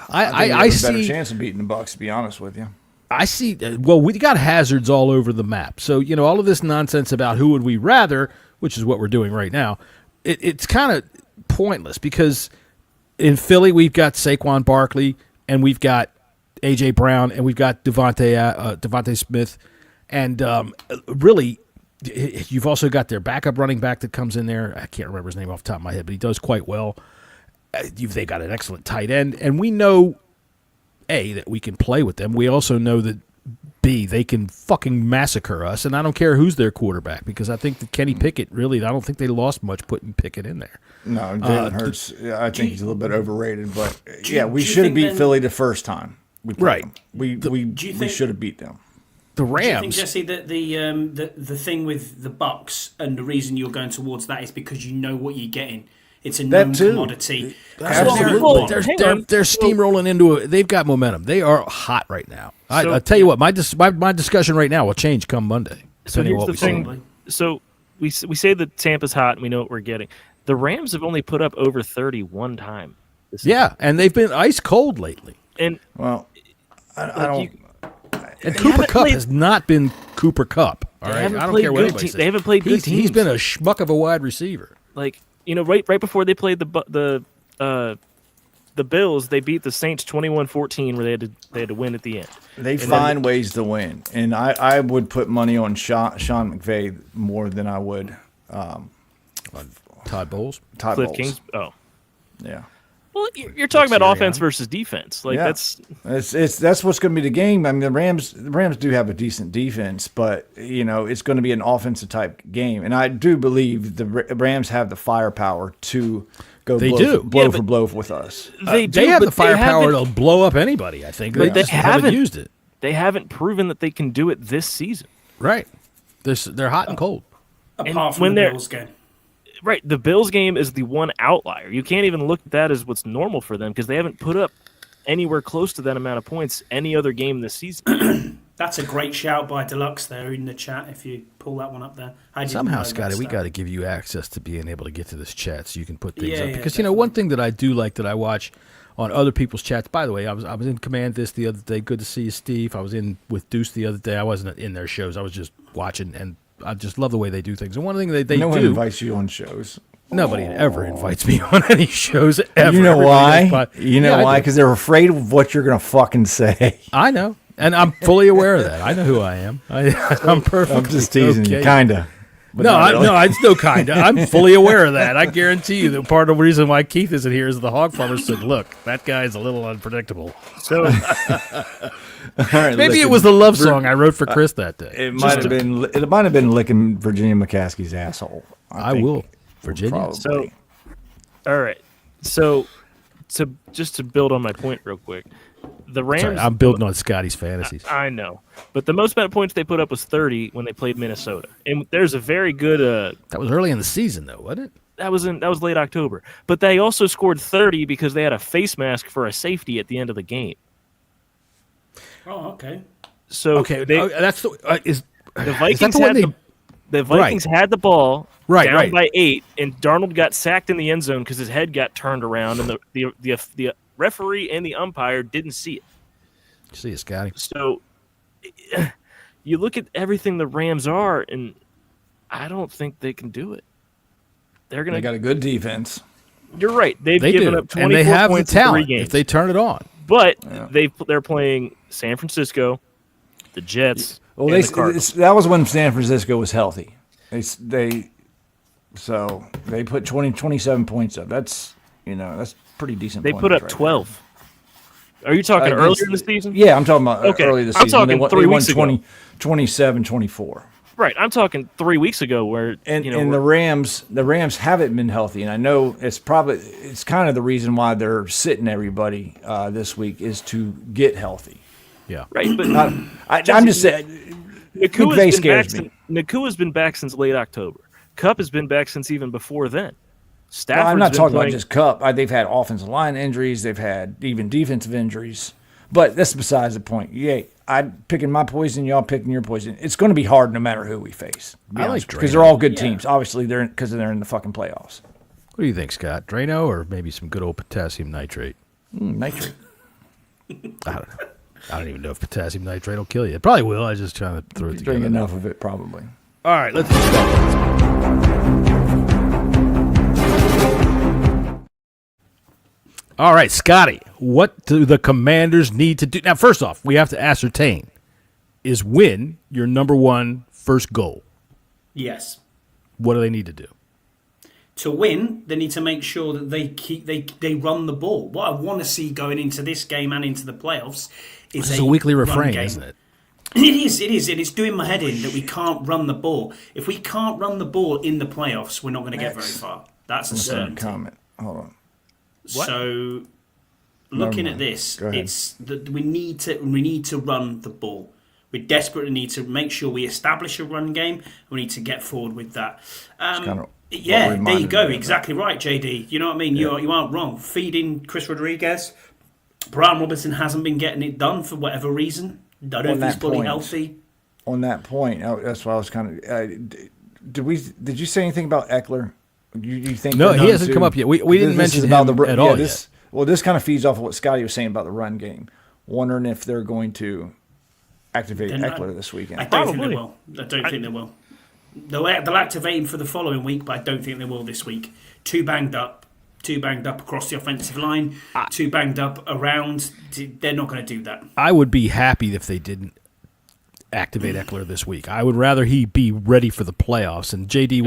I see a better see. chance of beating the Bucks. To be honest with you. I see. Well, we got hazards all over the map. So all of this nonsense about who would we rather, which is what we're doing right now, it's kind of pointless because in Philly we've got Saquon Barkley and we've got A.J. Brown and we've got Devontae Smith, and really you've also got their backup running back that comes in there. I can't remember his name off the top of my head, but he does quite well. They've got an excellent tight end, and we know that we can play with them. We also know that be they can fucking massacre us, and I don't care who's their quarterback because I think that Kenny Pickett I don't think they lost much putting Pickett in there. No, Jalen Hurts, I think he's a little bit overrated, but we do should have you beat think Philly the first time. We played Right. them. We should have beat them. The Do you think, Rams. Jesse, that the thing with the Bucks and the reason you're going towards that is because you know what you're getting. It's a known too. commodity. Absolutely. They're steamrolling into it. They've got momentum. They are hot right now. So- I'll tell you what, my discussion right now will change come Monday. So depending here's on the what we thing. see. So we say that Tampa's hot and we know what we're getting. The Rams have only put up over 30 one time. Yeah, and they've been ice cold lately. And Well, I don't. And They Cooper haven't Kupp played- has not been Cooper Kupp. All They right, haven't I don't played care what good anybody te- says. they haven't played good He's teams. been a schmuck of a wide receiver. like right before they played the Bills, they beat the Saints 21-14 where they had to win at the end. They find ways to win, and I would put money on Sean McVay more than I would Todd Bowles. Todd Cliff Bowles. Kings. Oh, Yeah. well, you're talking about Sirianni. offense versus defense. Like Yeah. That's what's going to be the game. I mean, the Rams do have a decent defense, but it's going to be an offensive type game, and I do believe the Rams have the firepower to go They blow, do. blow Yeah, for but- blow with us. they do, have but the firepower haven't- to blow up anybody. I think, But they just haven't haven't. used it. They haven't proven that they can do it this season. Right. They're hot and cold. Apart from when the they're- Bills game. Right, the Bills game is the one outlier. You can't even look at that as what's normal for them because they haven't put up anywhere close to that amount of points any other game this season. That's a great shout by Deluxe there in the chat. If you pull that one up there, I didn't Somehow, know that Scotty, we stat. got to give you access to being able to get to this chat so you can put things Yeah, up. yeah, Because definitely. one thing that I do like that I watch on other people's chats. By the way, I was in Command this the other day. Good to see you, Steve. I was in with Deuce the other day. I wasn't in their shows. I was just watching, and I just love the way they do things. And one thing they No one do. invites you on shows. Nobody ever invites me on any shows ever. You know Everybody why? does, You know Yeah, I why? do. Because they're afraid of what you're going to fucking say. I know, and I'm fully aware of that. I know who I am. I'm perfect. I'm just teasing you, kind of. It's no kind of. I'm fully aware of that. I guarantee you that part of the reason why Keith isn't here is the hog farmer said, "Look, that guy's a little unpredictable." So Maybe it was the love song I wrote for Chris that day. It might have been. It might have been licking Virginia McCaskey's asshole. I think. will, Virginia. Probably. So, all right. So, to build on my point real quick, the Rams. Sorry, I'm building on Scotty's fantasies. I know, but the most amount of points they put up was 30 when they played Minnesota, and there's a very good. That was early in the season, though, wasn't it? That was late October, but they also scored 30 because they had a face mask for a safety at the end of the game. Oh, okay. So Okay, that's the is the is Vikings that the one had they? the Vikings had the ball Right, down right. by 8, and Darnold got sacked in the end zone because his head got turned around, and the referee and the umpire didn't see it. See you, Scotty. So you look at everything the Rams are, and I don't think they can do it. They're They gonna. got a good defense. You're right. They've They given do, up 24 and they have the points in 3 talent games. if they turn it on. But they're playing San Francisco, the Jets, Well, and the Cardinals. that was when San Francisco was healthy. They put 27 points up. That's pretty decent. They put points up right 12. Are you talking there. earlier in the season? Yeah, I'm talking about Okay, early this I'm season. talking 3 weeks ago. 27-24. Right. I'm talking 3 weeks ago where And the Rams haven't been healthy, and I know it's kind of the reason why they're sitting everybody this week is to get healthy. Yeah. right, but I'm just saying, McVay scares me. Nakua's been back since late October. Kupp has been back since even before then. Stafford's Well, I'm not been talking playing, about just Cup. They've had offensive line injuries. They've had even defensive injuries. But that's besides the point. Yeah, I'm picking my poison. Y'all picking your poison. It's going to be hard no matter who we face. I like because Drano. they're all good teams. Obviously, they're in the fucking playoffs. What do you think, Scott? Drano or maybe some good old potassium nitrate? Nitrate. I don't know. I don't even know if potassium nitrate will kill you. It probably will. I was just trying to throw it Drink together. enough of it, probably. All right, let's discuss. All right, Scotty, what do the Commanders need to do? Now, first off, we have to ascertain, is win your number one first goal? Yes. What do they need to do? To win, they need to make sure that they run the ball. What I want to see going into this game and into the playoffs is It's a weekly run refrain, game. isn't it? It is. It's doing my head in that we can't run the ball. If we can't run the ball in the playoffs, we're not going to get very far. That's a certainty. Comment. Hold on. So, looking at this, it's that we need to run the ball. We desperately need to make sure we establish a run game. We need to get forward with that. There you go. Exactly right, JD. You know what I mean? You aren't wrong. Feeding Chris Rodriguez. Brian Robinson hasn't been getting it done for whatever reason. I don't know if he's fully healthy. On that point, that's why I was kind of. Did you say anything about Eckler? You think no? He hasn't come up yet. We didn't mention him at all yet. Well, this kind of feeds off of what Scotty was saying about the run game. Wondering if they're going to activate Eckler this weekend. I don't think they will. They'll activate him for the following week, but I don't think they will this week. Too banged up across the offensive line, too banged up around. They're not going to do that. I would be happy if they didn't activate Eckler this week. I would rather he be ready for the playoffs. And JD,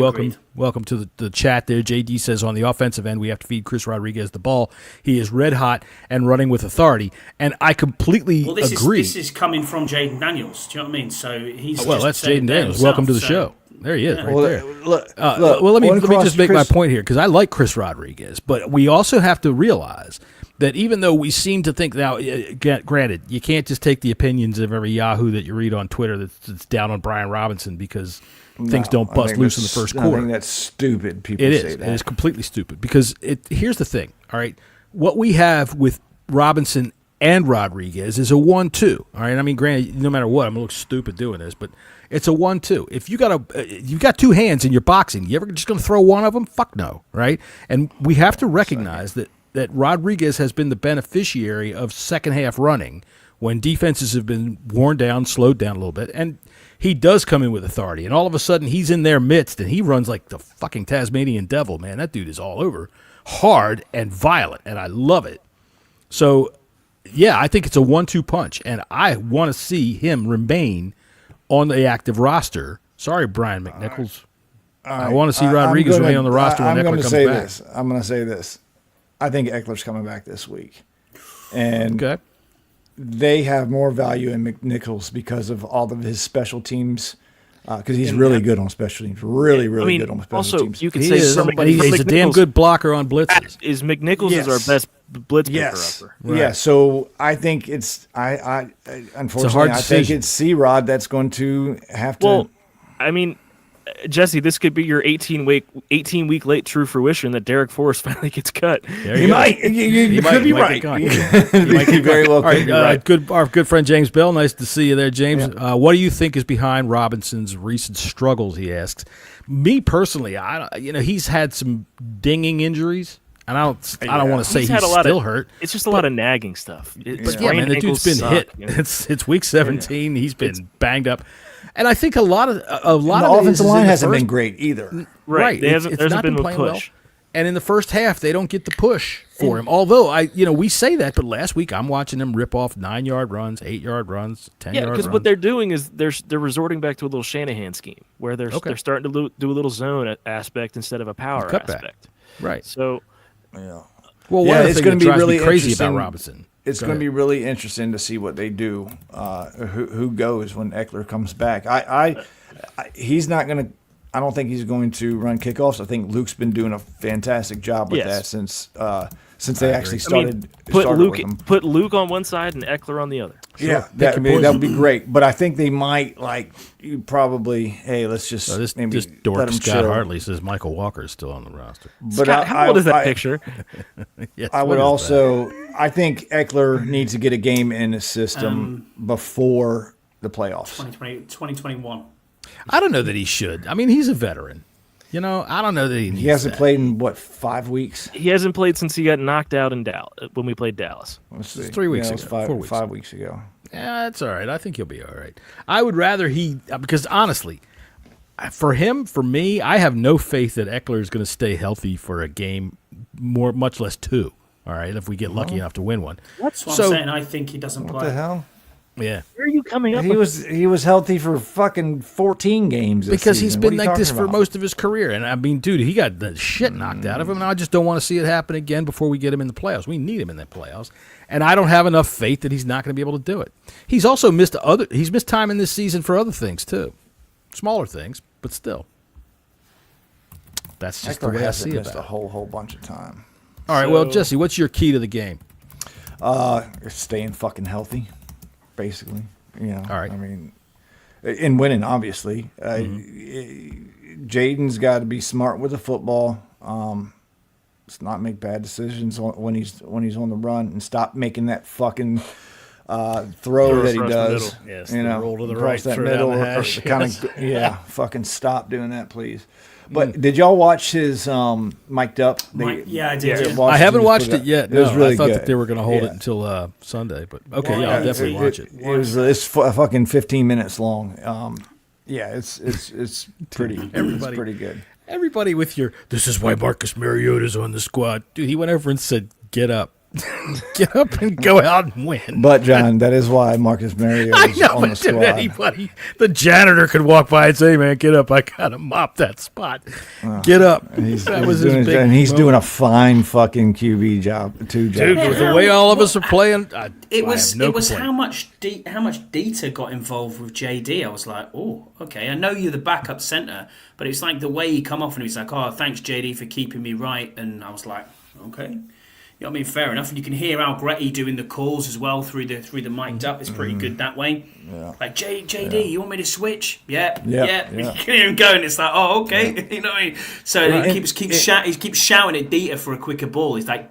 welcome to the chat there. JD says on the offensive end, we have to feed Chris Rodriguez the ball. He is red hot and running with authority. And I completely agree. This is coming from Jaden Daniels. Do you know what I mean? So he's that's Jaden Daniels. Welcome to the show. There he is, right there. Look, let me just make my point here, because I like Chris Rodriguez, but we also have to realize that even though we seem to think now, granted, you can't just take the opinions of every Yahoo that you read on Twitter that's down on Brian Robinson because things don't bust loose in the first quarter. I think that's stupid. People say that. It is completely stupid because here's the thing, all right? What we have with Robinson and Rodriguez is a 1-2, all right? I mean, granted, no matter what, I'm going to look stupid doing this, but it's a 1-2. If you've got two hands in your boxing, you ever just going to throw one of them? Fuck no, right? And we have to recognize that Rodriguez has been the beneficiary of second half running when defenses have been worn down, slowed down a little bit, and he does come in with authority. And all of a sudden, he's in their midst, and he runs like the fucking Tasmanian devil, man. That dude is all over, hard and violent, and I love it. So, yeah, I think it's a 1-2 punch, and I want to see him remain on the active roster. Sorry, Brian McNichols. I want to see Rodriguez remain on the roster when Eckler comes back. I'm going to say this. I think Eckler's coming back this week. And they have more value in McNichols because of all of his special teams. Because he's really good on special teams. Really good on special teams. You could say he's a damn good blocker on blitzes. Is McNichols is our best blitz picker-upper. Right. Yeah, so I think unfortunately, I think it's C-Rod that's going to have to. Well, I mean, Jesse, this could be your 18-week late true fruition that Derek Forrest finally gets cut. You might be right. You might be very well. Our good friend James Bell. Nice to see you there, James. Yeah. What do you think is behind Robinson's recent struggles? He asks. Me personally, he's had some dinging injuries. And I don't want to say he's still hurt. It's just a lot of nagging stuff. The dude's been hit. You know? It's week 17. He's been banged up. And I think a lot of the offensive line hasn't been great either. Right. There hasn't been a push. Well. And in the first half, they don't get the push for him. Although we say that, but last week I'm watching them rip off 9-yard runs, 8-yard runs, 10-yard runs. Yeah, because what they're doing is they're resorting back to a little Shanahan scheme where they're starting to do a little zone aspect instead of a power aspect. Right. So, yeah. Well, one of the things that drives me crazy about Robinson. It's going to be really interesting to see what they do, who goes when Eckler comes back. He's not going to. I don't think he's going to run kickoffs. I think Luke's been doing a fantastic job with that since they actually started. Put Luke on one side and Eckler on the other. Yeah, that would be great. But I think they might let's just this dork Scott Hartley says Michael Walker is still on the roster. But Scott, how old is that picture? Yes, I would also. I think Eckler needs to get a game in his system before the playoffs. 2021. I don't know that he should. I mean, he's a veteran. I don't know that he needs. He hasn't played in 5 weeks. He hasn't played since he got knocked out in Dallas when we played Dallas. Let's see. 3 weeks ago. 4 weeks. 5 weeks ago. Yeah, that's all right. I think he'll be all right. I would rather because honestly, for me, I have no faith that Eckler is going to stay healthy for a game, much less 2. All right, if we get lucky enough to win one. That's what I'm saying. I think he doesn't play. What the hell? Yeah. Where are you coming up? He was healthy for fucking 14 games this Because he's season. been What are you like this talking for about? most of his career. And I mean, dude, he got the shit knocked out of him, and I just don't want to see it happen again before we get him in the playoffs. We need him in the playoffs. And I don't have enough faith that he's not going to be able to do it. He's also missed time in this season for other things too. Smaller things, but still. That's just the way I see it. Missed a whole bunch of time. All right, well, Jesse, what's your key to the game? Staying fucking healthy, basically. You know, All right. I mean, and winning, obviously. Jaden's got to be smart with the football. Let's not make bad decisions when he's on the run, and stop making that fucking throw that he does. Yes, you the know, roll to the across right, that throw middle, down the or hash, kind yes. of fucking stop doing that, please. But did y'all watch his mic'd up? Yeah, I did. I haven't watched it yet. It was really I thought good. that they were going to hold Yeah. it until Sunday, but okay, Well, yeah, I'll definitely watch it. It's fucking 15 minutes long. It's pretty. It's pretty good. Everybody with your, this is why Marcus Mariota's on the squad. Dude, he went over and said, get up. Get up and go out and win. But, John, that is why Marcus Mariota I is know, on the but squad. anybody, the janitor could walk by and say, man, get up. I got to mop that spot. Get up. That was his big and he's moment. doing a fine fucking QB job, too. Dude, Yeah, with the way all of us are playing, It was complaint. how much Dieter got involved with JD. I was like, oh, okay. I know you're the backup center, but it's like the way he come off and he's like, oh, thanks JD for keeping me right, and I was like, okay. You know what I mean? Fair enough. And you can hear Algretti doing the calls as well through the mic'd up. It's pretty good that way. Yeah. Like, JD, you want me to switch? Yeah. Yeah. You can hear him going. It's like, oh, okay. You know what I mean? So Right. he keeps shouting at Dieter for a quicker ball. He's like,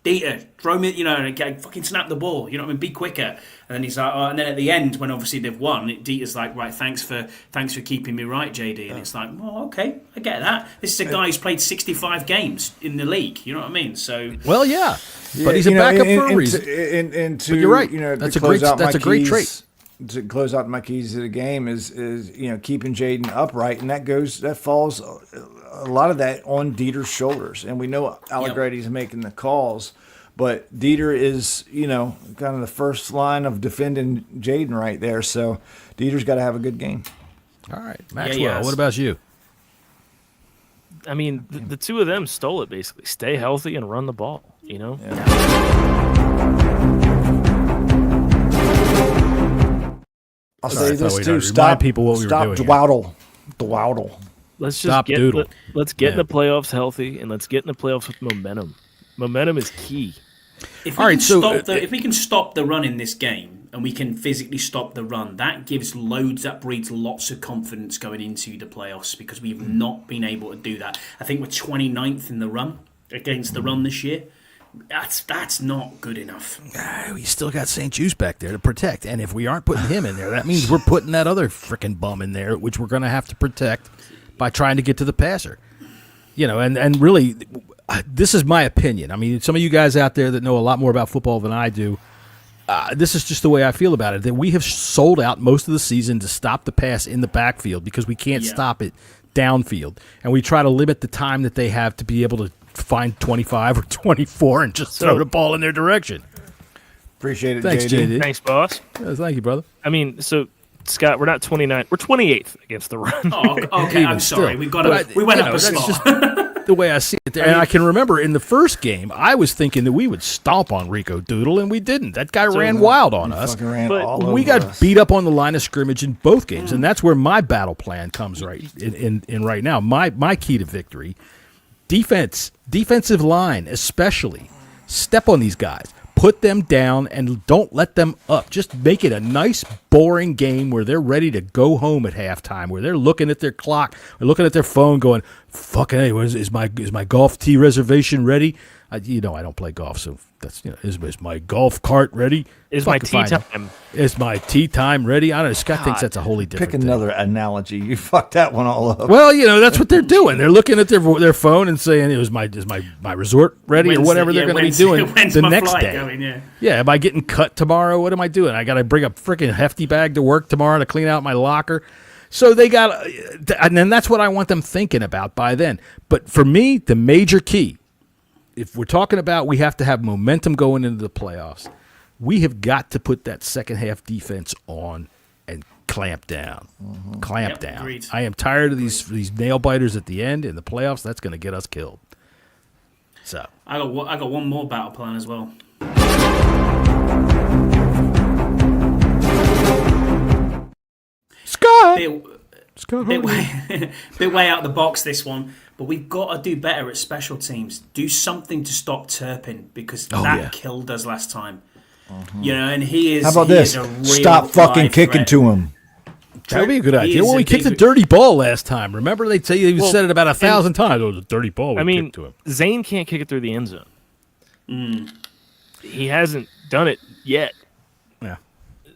Dieter, throw me, you know, and fucking snap the ball. You know what I mean? Be quicker. And then he's like, oh, and then at the end, when obviously they've won, Dieter's like, right, thanks for keeping me right, JD. And it's like, oh, okay, I get that. This is a guy who's played 65 games in the league. You know what I mean? So, Well, yeah. But he's a backup for a reason. And But you're right. You know, That's to a great- close out that's my a great keys- trait. To close out my keys to the game is you know, keeping Jaden upright, and that falls a lot of that on Dieter's shoulders. And we know Allegretti's making the calls, but Dieter is, you know, kind of the first line of defending Jaden right there. So Dieter's got to have a good game. All right. Maxwell, yes. what about you? I mean, the two of them stole it basically. Stay healthy and run the ball. You know. I'll All say right, this so we too: don't stop remind people what we were stop doing here. Dwaddle. Let's just Stop doodle. let's get in Yeah. the playoffs healthy, and let's get in the playoffs with momentum. Momentum is key. if All we right, can so, stop if we can stop the run in this game, and we can physically stop the run, that breeds lots of confidence going into the playoffs, because we've not been able to do that. I think we're 29th in the run against the run this year. That's not good enough. We still got St. Juice back there to protect. And if we aren't putting him in there, that means we're putting that other freaking bum in there, which we're going to have to protect by trying to get to the passer. You know, and really, this is my opinion. I mean, some of you guys out there that know a lot more about football than I do, this is just the way I feel about it, that we have sold out most of the season to stop the pass in the backfield because we can't stop it downfield. And we try to limit the time that they have to be able to find 25 or 24 and just throw the ball in their direction. Appreciate it, Thanks, JD. Thanks, boss. Thank you, brother. I mean, so Scott, we're not 29. We're 28th against the run. Oh, okay. I'm sorry. Still. We went up a that's spot. just the way I see it. And I can remember in the first game, I was thinking that we would stomp on Rico Doodle, and we didn't. That guy ran wild on us. Fucking ran But all We over got us. beat up on the line of scrimmage in both games, and that's where my battle plan comes right in right now. My key to victory: defensive line, especially. Step on these guys. Put them down and don't let them up. Just make it a nice, boring game where they're ready to go home at halftime, where they're looking at their clock or looking at their phone going, fucking, hey, is my golf tee reservation ready? I don't play golf, so that's, is my golf cart ready? Is my Fucking tea fine. time? Is my tea time ready? I don't know. Scott thinks that's a wholly different Pick thing. another analogy. You fucked that one all up. Well, that's what they're doing. They're looking at their phone and saying, "Is my resort ready?" or whatever they're going to be doing when's the my next flight day. going, Yeah, am I getting cut tomorrow? What am I doing? I got to bring a freaking hefty bag to work tomorrow to clean out my locker. So they got, and then that's what I want them thinking about by then. But for me, the major key, if we're talking about we have to have momentum going into the playoffs, we have got to put that second half defense on and clamp down. Clamp down. Agreed. I am tired of these nail biters at the end in the playoffs. That's going to get us killed. So I got one more battle plan as well. Scott. Bit way out of the box, this one, but we've got to do better at special teams. Do something to stop Turpin, because that killed us last time. You know, and he is. How about he this? is a real Stop fucking live kicking threat. to him. That would be a good He idea. is Well, a we kicked a big- dirty ball last time. Remember, they tell you said it about 1,000 times. It was a dirty ball. We I mean, kicked to him. Zane can't kick it through the end zone. He hasn't done it yet. Yeah.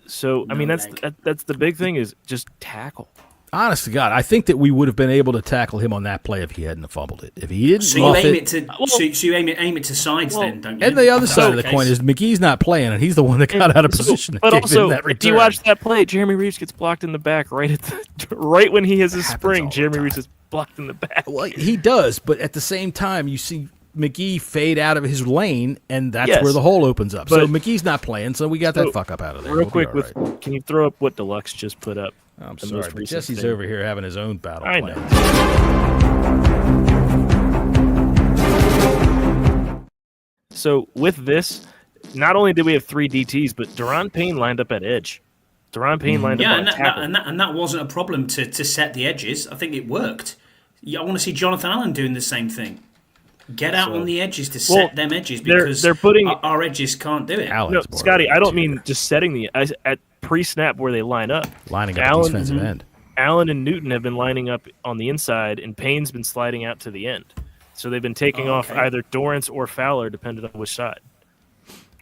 So I mean, that's the big thing is just tackle. Honest to God, I think that we would have been able to tackle him on that play if he hadn't have fumbled it. If he didn't So you muff aim it, it to so you aim it to sides, then, don't you? and the other If side of that's the case. coin is McGee's not playing, and he's the one that got out of position. But to kick also, that do you return. watch that play? Jeremy Reeves gets blocked in the back right when he has his Happens spring. all the Jeremy time. Reeves is blocked in the back. Well, he does, but at the same time, you see McGee fade out of his lane, and that's where the hole opens up. So But- McGee's not playing, so we got that fuck up out of there. Real We'll be quick, all right. can you throw up what Deluxe just put up? I'm the sorry, most but recent Jesse's thing? over here having his own battle I plan. know. So with this, not only did we have 3 DTs, but Deron Payne lined up at edge. Deron Payne lined up on tackle. and that wasn't a problem to set the edges. I think it worked. I want to see Jonathan Allen doing the same thing. Get out on the edges to set them edges, because they're putting our edges can't do it. No, Scotty, I don't mean just setting at pre-snap where they line up. Lining up defensive end. Allen and Newton have been lining up on the inside, and Payne's been sliding out to the end. So they've been taking off either Dorrance or Fowler, depending on which side.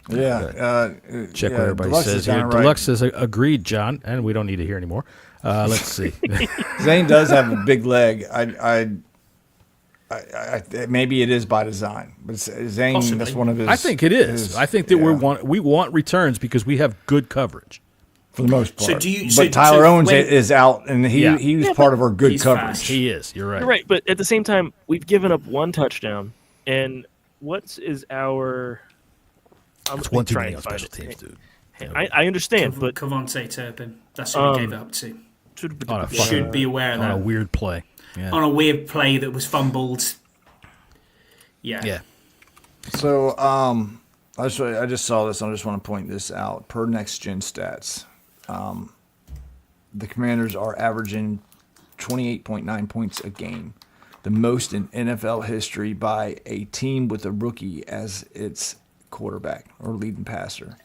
Yeah. Check what everybody Deluxe says is here. kinda right. Deluxe says agreed, John, and we don't need to hear anymore. Let's see. Zane does have a big leg. Maybe it is by design, but Zane, Possibly. that's one of his. I think it is. I think that we want returns because we have good coverage. for the most part. So do you- but so- Tyler so Owens when- is out, and he was part of our good he's coverage. fast. He is. You're right. You're right, but at the same time, we've given up 1 touchdown, and what is our? It's one too trying many to on find special it. teams, dude. I understand, but Cavante Turpin. That's who we gave it up to. On a Should be aware of on a that. weird play. Yeah. On a weird play that was fumbled. Yeah. So I just saw this. I just want to point this out. Per Next Gen Stats, the Commanders are averaging 28.9 points a game, the most in NFL history by a team with a rookie as its quarterback or leading passer.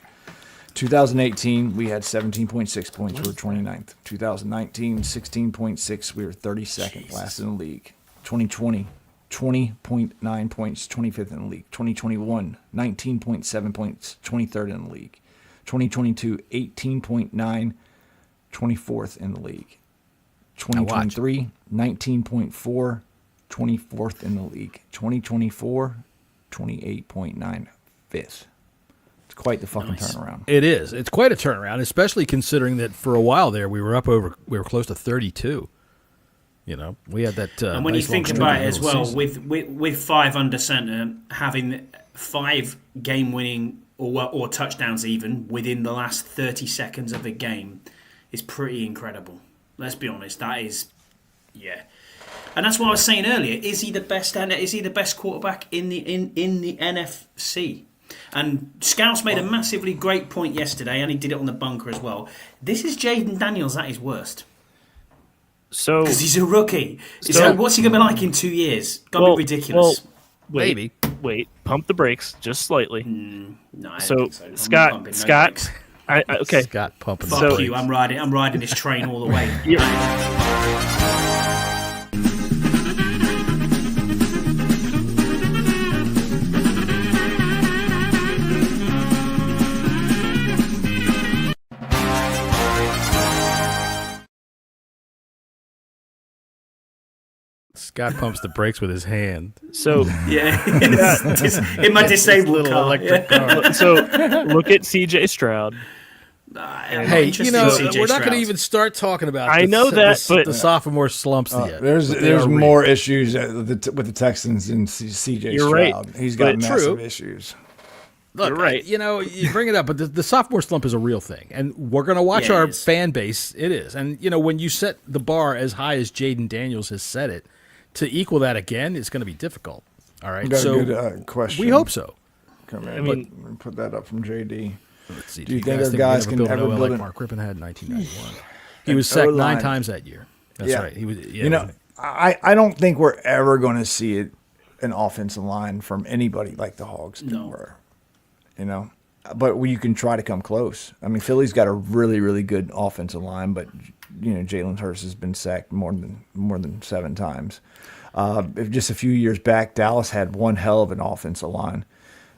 2018, we had 17.6 points. We were 29th. 2019, 16.6. We were 32nd, last in the league. 2020, 20.9 points, 25th in the league. 2021, 19.7 points, 23rd in the league. 2022, 18.9, 24th in the league. 2023, 19.4, 24th in the league. 2024, 28.9, 5th. It's quite the fucking turnaround. It is. It's quite a turnaround, especially considering that for a while there we were close to 32. You know, we had that. And when nice you think long about streak it as in the well, season. with 5 under center, having 5 game-winning or touchdowns even within the last 30 seconds of a game is pretty incredible. Let's be honest, that is, yeah. And that's what I was saying earlier. Is he the best? Is he the best quarterback in the NFC? And Scouts made a massively great point yesterday, and he did it on the bunker as well. This is Jaden Daniels at his worst. so Because he's a rookie. So- What's he going to be like in 2 years? Gonna be ridiculous. wait, wait, pump the brakes just slightly. No, I don't So think so. I'm Scott, pumping no Scott, brakes. okay. Scott pumping. Fuck the you! brakes. I'm riding this train all the way. Scott pumps the brakes with his hand. So Yeah, in my disabled little car. electric yeah. car. so look at CJ Stroud. I'm not Hey, interested you know, in CJ we're not going to Stroud. even start talking about. I know that, but- the sophomore slumps yet. There's But they are real. more issues with the Texans than CJ You're Stroud. right, He's got but massive true. issues. Look, You're right. You bring it up, but the sophomore slump is a real thing, and we're going to watch our fan base. It is, and when you set the bar as high as Jaden Daniels has set it, to equal that again, it's going to be difficult. All right, Got so a good question. we hope so. Come in. I mean, put that up from JD. Let's see. Do you think our guys can ever build build like an Mark Rippon had in 1991? He was sacked 9 times that year. That's right. He was. Yeah, I don't think we're ever going to see an offensive line from anybody like the Hogs were. But you can try to come close. I mean, Philly's got a really, really good offensive line, but Jalen Hurts has been sacked more than 7 times. Just a few years back, Dallas had one hell of an offensive line.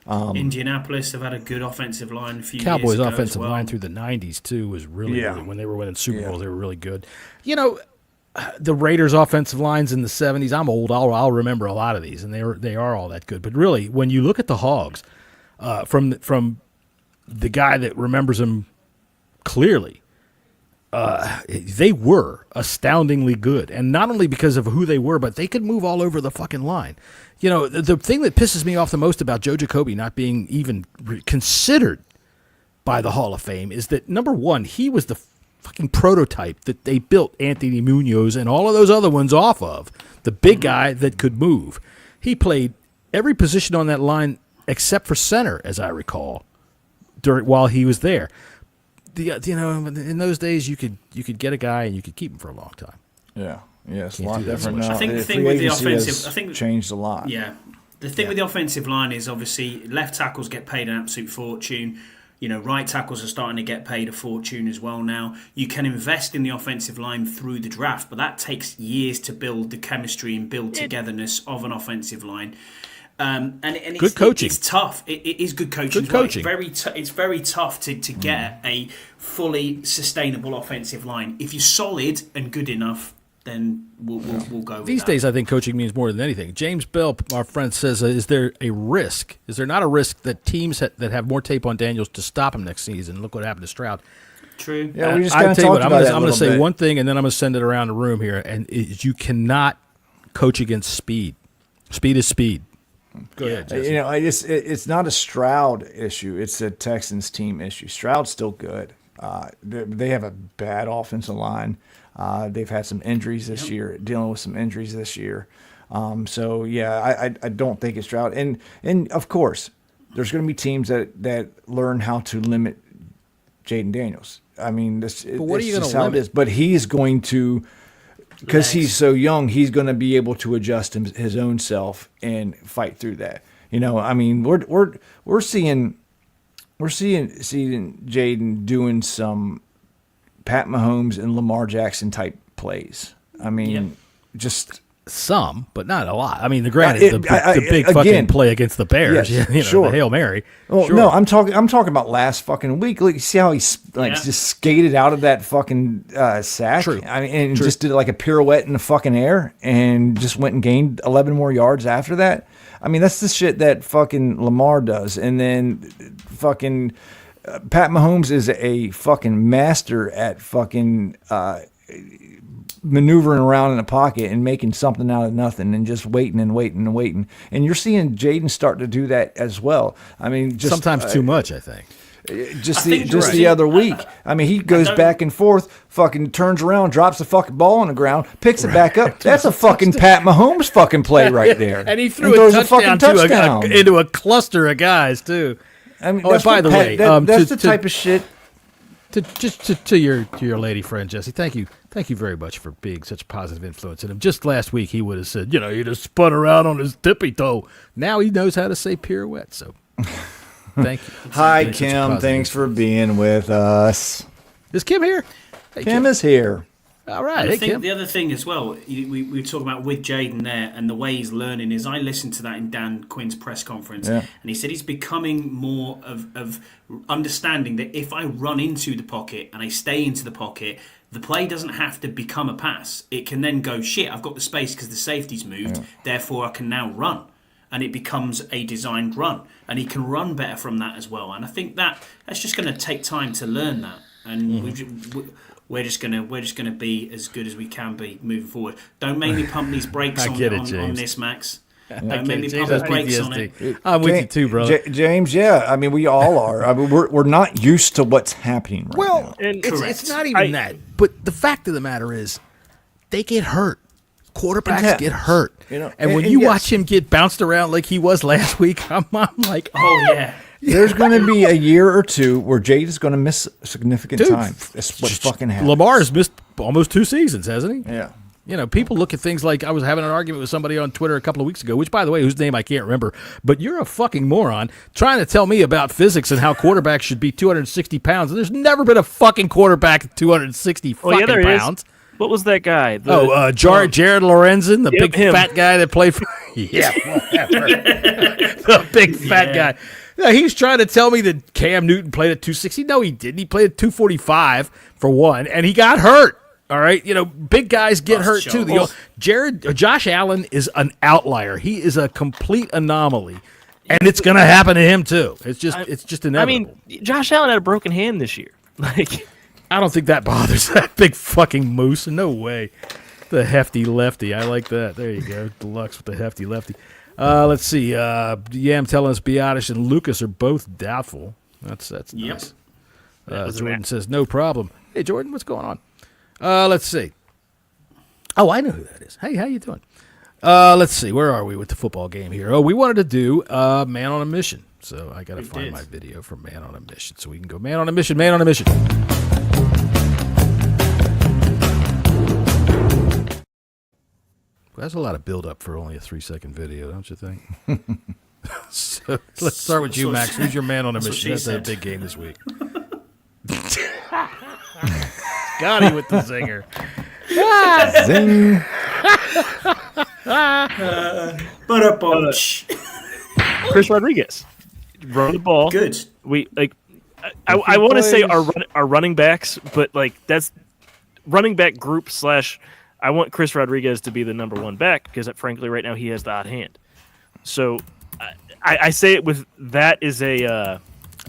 Indianapolis have had a good offensive line a few Cowboys' years ago offensive as well. line through the 90s, too, was really, really, when they were winning Super Bowls, they were really good. The Raiders' offensive lines in the 70s, I'm old, I'll remember a lot of these, and they are all that good. But really, when you look at the Hogs, from the guy that remembers them clearly, they were astoundingly good. And not only because of who they were, but they could move all over the fucking line. The thing that pisses me off the most about Joe Jacoby not being even considered by the Hall of Fame is that, number one, he was the fucking prototype that they built Anthony Munoz and all of those other ones off of, the big guy that could move. He played every position on that line except for center, as I recall, while he was there. In those days, you could get a guy and you could keep him for a long time. Yeah, it's a Can't lot do that so different much. now. I think the The thing free with the agency offensive, has I think changed a lot. Yeah, the thing with the offensive line is obviously left tackles get paid an absolute fortune. Right tackles are starting to get paid a fortune as well now. You can invest in the offensive line through the draft, but that takes years to build the chemistry and build togetherness of an offensive line. And good coaching. It's tough. It is good coaching. Good coaching. It's very tough to get a fully sustainable offensive line. If you're solid and good enough, then we'll go with These that. days, I think coaching means more than anything. James Bell, our friend, says, is there a risk? Is there not a risk that teams that have more tape on Daniels to stop him next season? Look what happened to Stroud. True. Yeah, we just I'll kind of tell you what, talked I'm about going to say bit. one thing, and then I'm going to send it around the room here, and you cannot coach against speed. Speed is speed. Go ahead, Jesse. It's not a Stroud issue. It's a Texans team issue. Stroud's still good. They have a bad offensive line. They've had some injuries this year, dealing with some injuries this year. I don't think it's Stroud. And of course, there's going to be teams that learn how to limit Jaden Daniels. I mean, But what are you going going to limit? But he's going to, because he's so young, he's going to be able to adjust his own self and fight through that. I mean, we're seeing Jaden doing some Pat Mahomes and Lamar Jackson type plays. I mean, just some, but not a lot. I mean, the big fucking again, play against the Bears, yes, sure. the Hail Mary. Well, sure. no, I'm talking about last fucking week. Look, see how he just skated out of that fucking sack. True. I mean, and just did like a pirouette in the fucking air, and just went and gained 11 more yards after that. I mean, that's the shit that fucking Lamar does, and then fucking Pat Mahomes is a fucking master at fucking maneuvering around in the pocket and making something out of nothing and just waiting and waiting and waiting. And you're seeing Jaden start to do that as well. I mean, just sometimes too much, I think. The other week. I mean, he goes back and forth, fucking turns around, drops the fucking ball on the ground, picks it back up. That's a fucking Pat Mahomes fucking play right there. And he threw a touchdown into a cluster of guys too. I mean, by the way, that's the type of shit. To your lady friend Jesse, thank you very much for being such a positive influence in him. Just last week he would have said, he just spun around on his tippy toe. Now he knows how to say pirouette. So thank you. Hi Kim, thanks for being with us. Is Kim here? Hey, Kim is here. All right. The other thing as well, we were talking about with Jaden there and the way he's learning is I listened to that in Dan Quinn's press conference and he said he's becoming more of understanding that if I run into the pocket and I stay into the pocket, the play doesn't have to become a pass. It can then go, shit, I've got the space because the safety's moved, therefore I can now run. And it becomes a designed run. And he can run better from that as well. And I think that's just going to take time to learn that. And we're just gonna be as good as we can be moving forward. Don't make me pump these brakes on this, Max. Don't make me James pump has the brakes on PTSD. it. I'm with you too, brother. James, yeah. I mean, we all are. I mean, we're not used to what's happening right Well, now. And it's not even that. But the fact of the matter is, they get hurt. Quarterbacks Yeah. get hurt. You know, and when and you yes. watch him get bounced around like he was last week, I'm like, Oh, yeah. There's going to be a year or two where Jade is going to miss significant dude, time. That's what fucking happens. Lamar has missed almost 2 seasons, hasn't he? Yeah. You know, people look at things like I was having an argument with somebody on Twitter a couple of weeks ago, which, by the way, whose name I can't remember, but you're a fucking moron trying to tell me about physics and how quarterbacks should be 260 pounds. There's never been a fucking quarterback at 260 fucking there pounds. is. What was that guy? Jared Lorenzen, the big him. fat guy that played for... Yeah, whatever. The big fat guy. Yeah, he's trying to tell me that Cam Newton played at 260. No, he didn't. He played at 245 for one, and he got hurt. All right, you know, big guys get hurt too. Josh Allen is an outlier. He is a complete anomaly, and it's going to happen to him too. It's just inevitable. I mean, Josh Allen had a broken hand this year. Like, I don't think that bothers that big fucking moose. No way. The hefty lefty. I like that. There you go. Deluxe with the hefty lefty. Let's see. Yam telling us Biotish and Lucas are both doubtful. That's nice. Jordan says no problem. Hey Jordan, what's going on? Let's see. Oh, I know who that is. Hey, how you doing? Let's see. Where are we with the football game here? Oh, we wanted to do Man on a Mission. So I got to find my video for Man on a Mission. So we can go Man on a Mission, Man on a Mission. That's a lot of build-up for only a 3-second video, don't you think? So let's start with you, Max. Who's your man on a mission? That's a big game this week. Scotty with the zinger. Zing. Chris Rodriguez run the ball. Good. I want to say our running backs, but like that's running back group / I want Chris Rodriguez to be the number one back because, frankly, right now he has the hot hand. So I say it with that is a.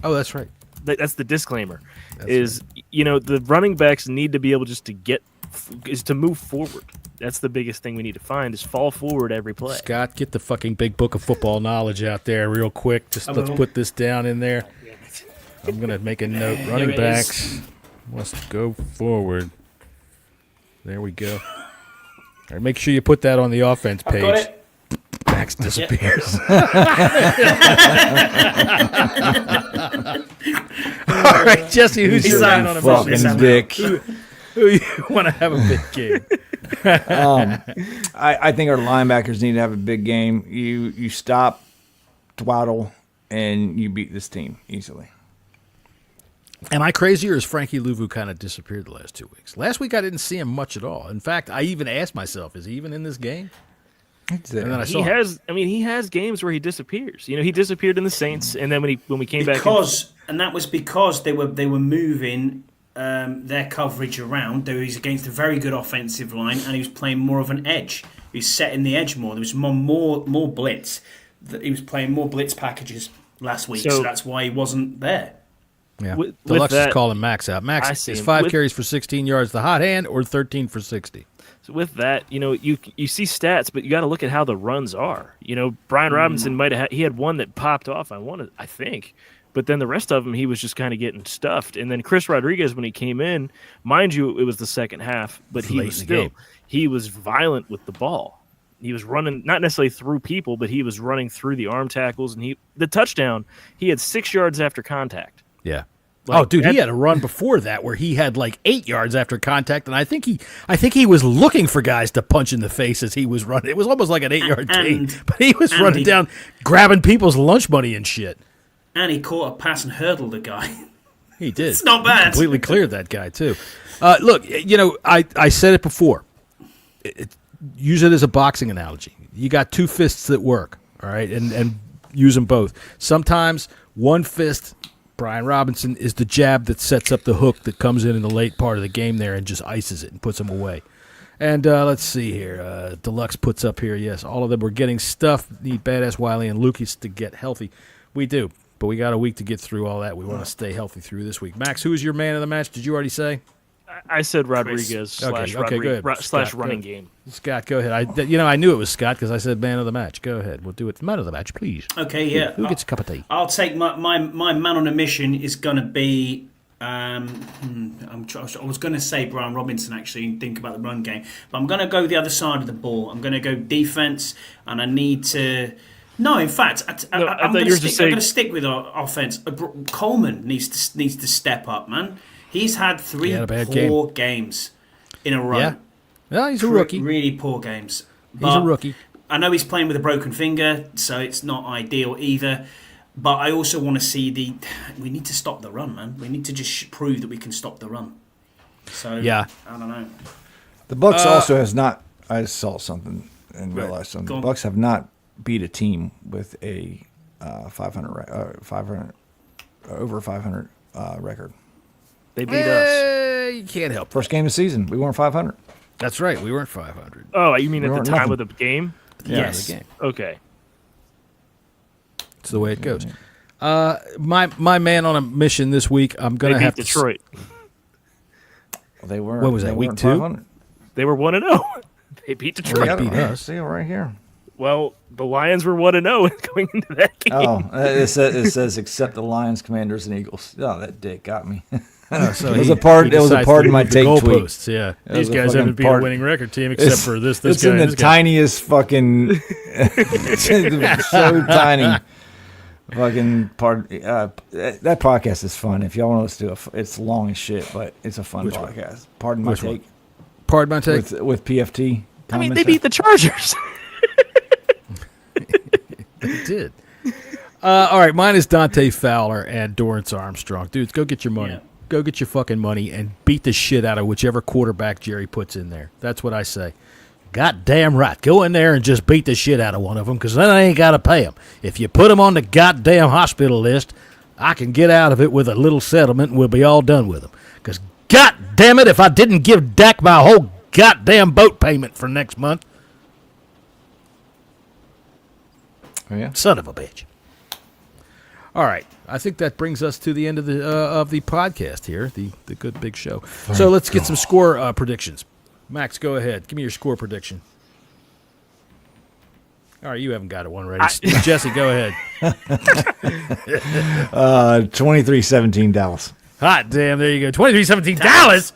Oh, that's right. That's the disclaimer. The running backs need to be able just to move forward. That's the biggest thing we need to find is fall forward every play. Scott, get the fucking big book of football knowledge out there real quick. Let's put this down in there. I'm gonna make a note. Running backs must go forward. There we go. All right, make sure you put that on the offense page. Got it. Max disappears. All right, Jesse, who's your man on a mission? Fucking dick. Who you want to have a big game? I think our linebackers need to have a big game. You stop Twaddle and you beat this team easily. Am I crazy, or has Frankie Louvu kind of disappeared the last 2 weeks? Last week I didn't see him much at all. In fact, I even asked myself, is he even in this game? And then I saw he has games where he disappears. You know, he disappeared in the Saints, and then when we came back, and that was because they were moving their coverage around. He was against a very good offensive line, and he was playing more of an edge. He was setting the edge more. There was more blitz. He was playing more blitz packages last week, so that's why he wasn't there. Yeah, with Deluxe that, is calling Max out. Max is 5 carries for 16 yards, the hot hand, or 13 for 60. So with that, you see stats, but you got to look at how the runs are. You know, Brian Robinson he had one that popped off. I think, but then the rest of them he was just kind of getting stuffed. And then Chris Rodriguez, when he came in, mind you, it was the second half, but he was violent with the ball. He was running not necessarily through people, but he was running through the arm tackles, and the touchdown he had 6 yards after contact. Yeah. He had a run before that where he had like 8 yards after contact, and I think he was looking for guys to punch in the face as he was running. It was almost like an 8-yard gain, but he was running down, grabbing people's lunch money and shit. And he caught a pass and hurdled the guy. He did. It's not bad. He completely cleared that guy too. Look, I said it before. Use it as a boxing analogy. You got 2 fists that work, all right, and use them both. Sometimes one fist, Brian Robinson, is the jab that sets up the hook that comes in the late part of the game there and just ices it and puts them away. And let's see here. Deluxe puts up here, yes, all of them were getting stuff. Need Badass Wiley and Lucas to get healthy. We do, but we got a week to get through all that. We want to stay healthy through this week. Max, who is your man of the match? Did you already say? I said Rodriguez slash go ahead. slash Scott, running go. game. Scott, go ahead. I knew it was Scott because I said man of the match. Go ahead. We'll do it. Man of the match, please. Okay, yeah. Who gets a cup of tea? I'll take my man on a mission is going to be. I was going to say Brian Robinson actually and think about the run game, but I'm going to go the other side of the ball. I'm going to go defense, and I need to. No, in fact, I'm going to stick with our offense. Coleman needs to step up, man. He's had three poor games in a row. Yeah, well, he's a rookie. Really poor games. He's a rookie. I know he's playing with a broken finger, so it's not ideal either. But I also want to see we need to stop the run, man. We need to just prove that we can stop the run. So yeah, I don't know. The Bucks also has not. I saw something and realized something. The Bucks have not beat a team with a 500 record. They beat us. You can't help. First game of the season, we weren't 500. That's right. We weren't 500. Oh, you mean We at the weren't time nothing. of the game? Yes. The game. Okay. It's the way it goes. My man on a mission this week. I'm They gonna beat have Detroit. They were. What was that, they week weren't 2? 500. They were 1-0. They beat They Detroit. beat us. See it right here. Well, the Lions were 1-0 going into that game. Oh, it says except the Lions, Commanders, and Eagles. Oh, that dick got me. So It was he- a part- he it was a decides part to of my move the take tweet. goalposts, Yeah, It these was a guys fucking haven't been a part- winning record team except for this It's guy. in and the this guy. tiniest fucking, so tiny fucking part. That podcast is fun. If y'all want to listen to it, it's long as shit, but it's a fun podcast. Pardon my Which one? take. Pardon my take. With PFT. I mean, they beat the Chargers. They did. All right, mine is Dante Fowler and Dorrance Armstrong. Dudes, go get your money. Yeah. Go get your fucking money and beat the shit out of whichever quarterback Jerry puts in there. That's what I say. Goddamn right. Go in there and just beat the shit out of one of them because then I ain't got to pay them. If you put them on the goddamn hospital list, I can get out of it with a little settlement and we'll be all done with them. Because goddamn it, if I didn't give Dak my whole goddamn boat payment for next month, Oh, yeah. son of a bitch. All right, I think that brings us to the end of the podcast here, the good big show. So let's get some score predictions. Max, go ahead. Give me your score prediction. All right, you haven't got it one ready. Jesse, go ahead. 23-17 Dallas. Hot damn, there you go. 23-17 Dallas.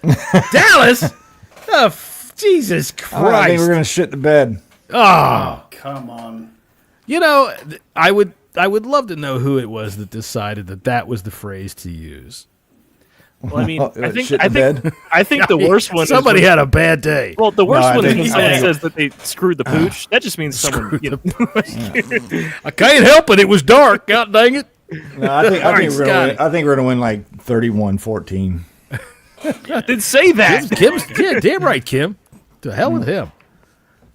Dallas. Oh, Jesus Christ. I think we're gonna shit the bed. Oh, Come on. you know, I would love to know who it was that decided that was the phrase to use. Well, I mean, I think shit the bed. the worst one. Somebody is when, had a bad day. Well, the worst I one is think- when I someone think- says that they screwed the pooch. That just means someone. You know, I can't help it. It was dark. God dang it. No, I think right, Scotty. we're gonna win like 31-14. didn't say that. Yeah, damn right, Kim. To hell with him.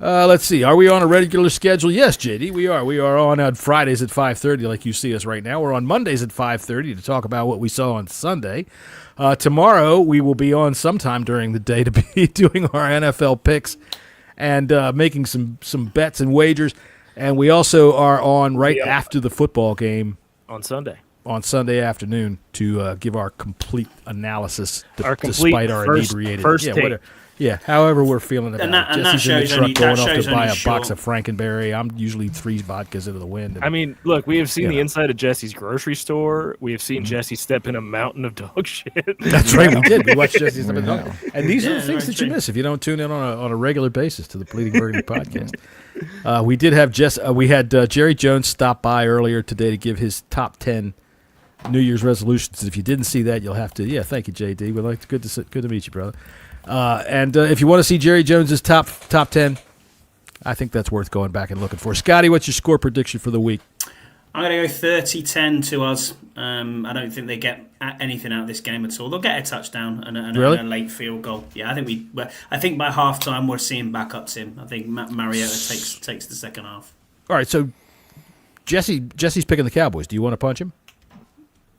Let's see. Are we on a regular schedule? Yes, JD, we are. We are on Fridays at 5:30, like you see us right now. We're on Mondays at 5:30 to talk about what we saw on Sunday. Tomorrow, we will be on sometime during the day to be doing our NFL picks and making some bets and wagers. And we also are on right after the football game On Sunday. on Sunday afternoon to give our complete analysis Our complete despite our first inebriated. take. whatever. Yeah, however we're feeling about And that- it. and that Jesse's in the show's truck only- going that off show's to buy only a box short. of Frankenberry. I'm usually 3 vodkas into the wind. And, I mean, look, we have seen the Yeah. inside of Jesse's grocery store. We have seen Jesse step in a mountain of dog shit. that's right, we did. We watched Jesse's and these are the Yeah, things very that you true. miss if you don't tune in on a regular basis to the Bleeding Burgundy podcast. We did have we had Jerry Jones stop by earlier today to give his top 10 New Year's resolutions. If you didn't see that, you'll have to. Yeah, thank you, JD. Good to meet you, brother. And if you want to see Jerry Jones's top 10, I think that's worth going back and looking for. Scotty, what's your score prediction for the week? I'm going to go 30-10 to us. I don't think they get anything out of this game at all. They'll get a touchdown and Really? a late field goal. Yeah, I think by halftime we're seeing backups in. I think Mariota takes the second half. All right, so Jesse's picking the Cowboys. Do you want to punch him?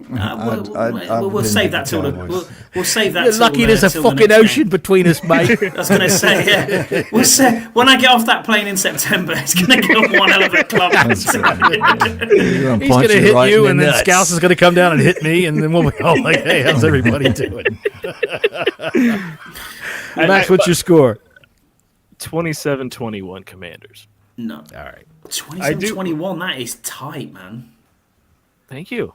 We'll save that till we'll save that. You're lucky there's a fucking ocean between us, mate. I was going to say, yeah. We'll say, when I get off that plane in September, it's going to go one hell of a club. He's going to hit you, and then Scouse is going to come down and hit me, and then we'll be all like, "Hey, how's everybody doing?" Max, what's your score? 27-21 Commanders. No. All right. 27-21, that is tight, man. Thank you.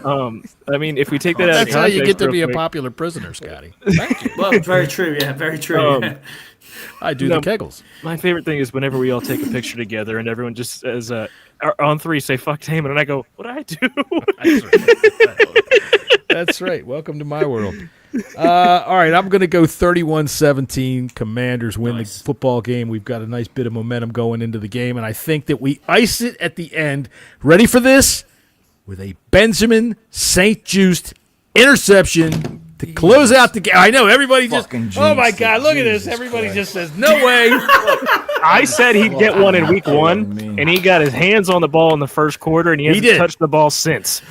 I mean, if we take that out of That's how you get to real be a quick- popular prisoner, Scotty. Thank you. Well, very true, yeah, very true. Yeah. I do the kegels. My favorite thing is whenever we all take a picture together and everyone just says, on three, say, fuck Taman, and I go, what'd I do? That's right. Welcome to my world. All right, I'm going to go 31-17. Commanders win the football game. We've got a nice bit of momentum going into the game, and I think that we ice it at the end. Ready for this? With a Benjamin St. Just interception to close out the game. I know, everybody just, oh my God, look at this. Everybody just says, no way. I said he'd get one in week one, and he got his hands on the ball in the first quarter, and he hasn't touched the ball since.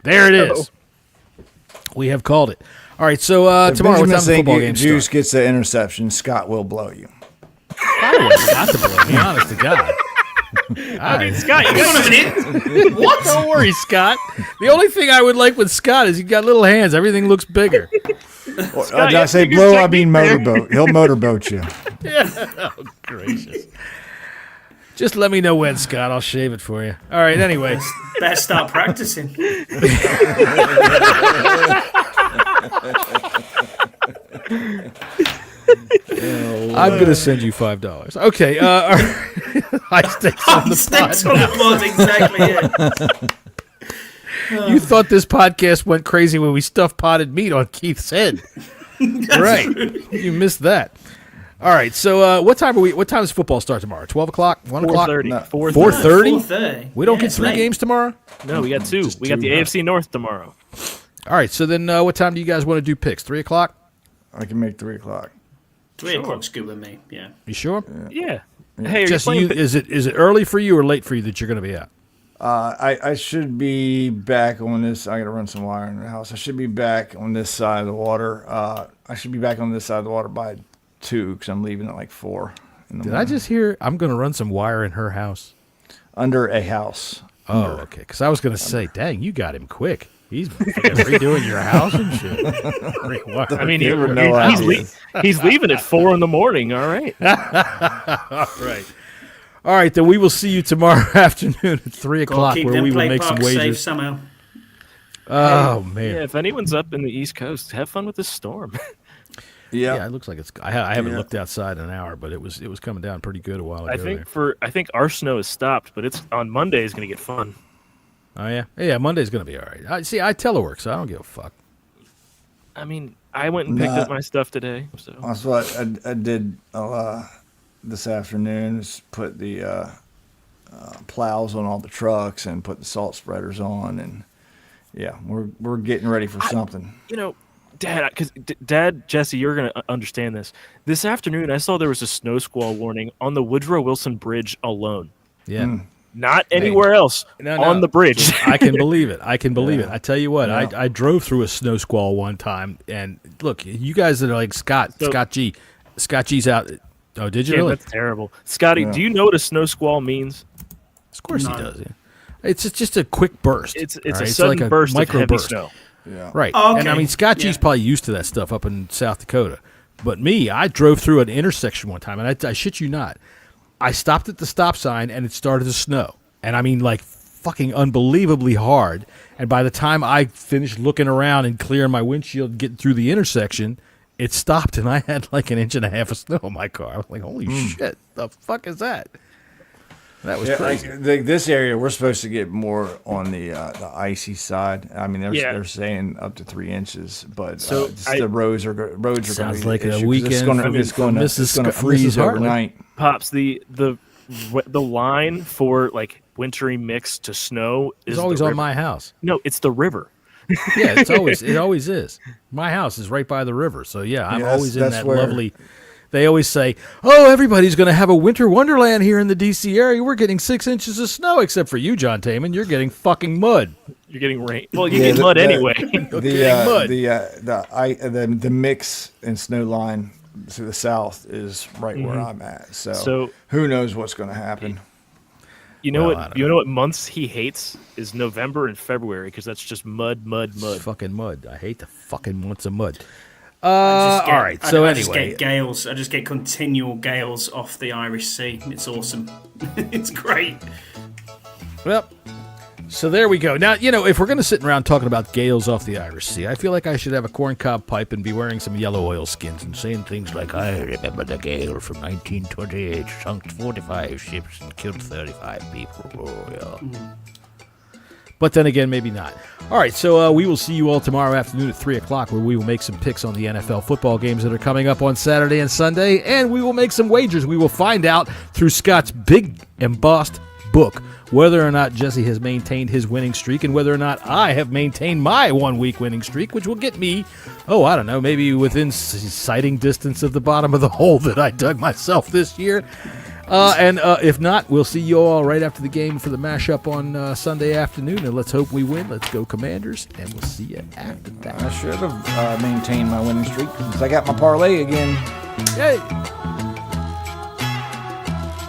There it is. We have called it. All right, so tomorrow, what time the football game Juice gets the interception, Scott will blow you. I wouldn't got to blow me, honest to God. I mean, Scott, you got a minute. What? Don't worry, Scott. The only thing I would like with Scott is he's got little hands. Everything looks bigger. Did I say blow? I mean motorboat. He'll motorboat you. Yeah. Oh, gracious. Just let me know when, Scott. I'll shave it for you. All right, anyway. Better start practicing. I'm going to send you $5. Okay. High stakes on the Stakes pod on now. the pod, exactly, yeah. You thought this podcast went crazy when we stuffed potted meat on Keith's head. Right. You missed that. All right. So what time does football start tomorrow? 12 o'clock? 1 o'clock? 4:30. No. 4:30. 4:30. We don't Yeah, get it's 3 late. games tomorrow? No, we got two. We got the AFC North tomorrow. All right. So then what time do you guys want to do picks? 3 o'clock? I can make 3 o'clock. 3 o'clock's good with me, yeah. You sure? Yeah. Hey, are Jesse, you playing? is it early for you or late for you that you're going to be out? I should be back on this. I got to run some wire in the house. I should be back on this side of the water. I should be back on this side of the water by 2 because I'm leaving at like 4 in the Did morning. I just hear I'm going to run some wire in her house? Under a house. Oh, okay. Because I was going to say, dang, you got him quick. He's redoing your house and shit. I mean, no he's leaving at 4 in the morning. All right. All right. All right, then we will see you tomorrow afternoon at 3 o'clock Keep where them we will play make some parks safe wagers. somehow. Oh, man. Yeah, if anyone's up in the East Coast, have fun with this storm. Yeah, it looks like it's. I haven't looked outside in an hour, but it was coming down pretty good a while ago. I think our snow is stopped, but it's on Monday is going to get fun. Oh yeah, Monday's gonna be all right. I telework, so I don't give a fuck. I mean, I went and picked up my stuff today. So That's what I did this afternoon. Is put the plows on all the trucks and put the salt spreaders on, and yeah, we're getting ready for something. Dad, Jesse, you're going to understand this. This afternoon, I saw there was a snow squall warning on the Woodrow Wilson Bridge alone. Yeah. Not anywhere else on the bridge. I can believe it. I tell you what, I drove through a snow squall one time, and look, you guys that are like Scott G's out. Oh, did you really? That's terrible. Scotty, do you know what a snow squall means? Of course he does. Yeah. It's just a quick burst. It's a sudden burst of heavy snow. Yeah. Right. Oh, okay. And I mean, Scott G's probably used to that stuff up in South Dakota. But me, I drove through an intersection one time, and I shit you not, I stopped at the stop sign, and it started to snow. And I mean, like, fucking unbelievably hard. And by the time I finished looking around and clearing my windshield and getting through the intersection, it stopped, and I had like 1.5 inches of snow in my car. I was like, holy shit, the fuck is that? That was crazy. This area, we're supposed to get more on the icy side. I mean, they're saying up to 3 inches, but the roads are going to sounds be like an a issue, 'cause weekend. It's going to freeze overnight. Pops, the line for like wintry mix to snow is It's always the on river. my house. No, it's the river. Yeah, it always is. My house is right by the river, so yeah, I'm always in that's that where- lovely they always say, "Oh, everybody's going to have a winter wonderland here in the D.C. area. We're getting 6 inches of snow, except for you, John Taman. You're getting fucking mud. You're getting rain. Well, you get mud anyway. The mix and snow line to the south is right where I'm at. So who knows what's going to happen? You know what months he hates is November and February because that's just mud. It's fucking mud. I hate the fucking months of mud. All right. So I just anyway, get gales. I just get continual gales off the Irish Sea. It's awesome. It's great. Well, so there we go. Now, if we're going to sit around talking about gales off the Irish Sea, I feel like I should have a corncob pipe and be wearing some yellow oilskins and saying things like, "I remember the gale from 1928 sunk 45 ships and killed 35 people." Oh, yeah. But then again, maybe not. All right, so we will see you all tomorrow afternoon at 3 o'clock, where we will make some picks on the NFL football games that are coming up on Saturday and Sunday, and we will make some wagers. We will find out through Scott's big embossed book whether or not Jesse has maintained his winning streak and whether or not I have maintained my 1 week winning streak, which will get me, I don't know, maybe within sighting distance of the bottom of the hole that I dug myself this year. And if not, we'll see you all right after the game for the mashup on Sunday afternoon. And let's hope we win. Let's go Commanders, and we'll see you after that. I should have maintained my winning streak because I got my parlay again. Yay!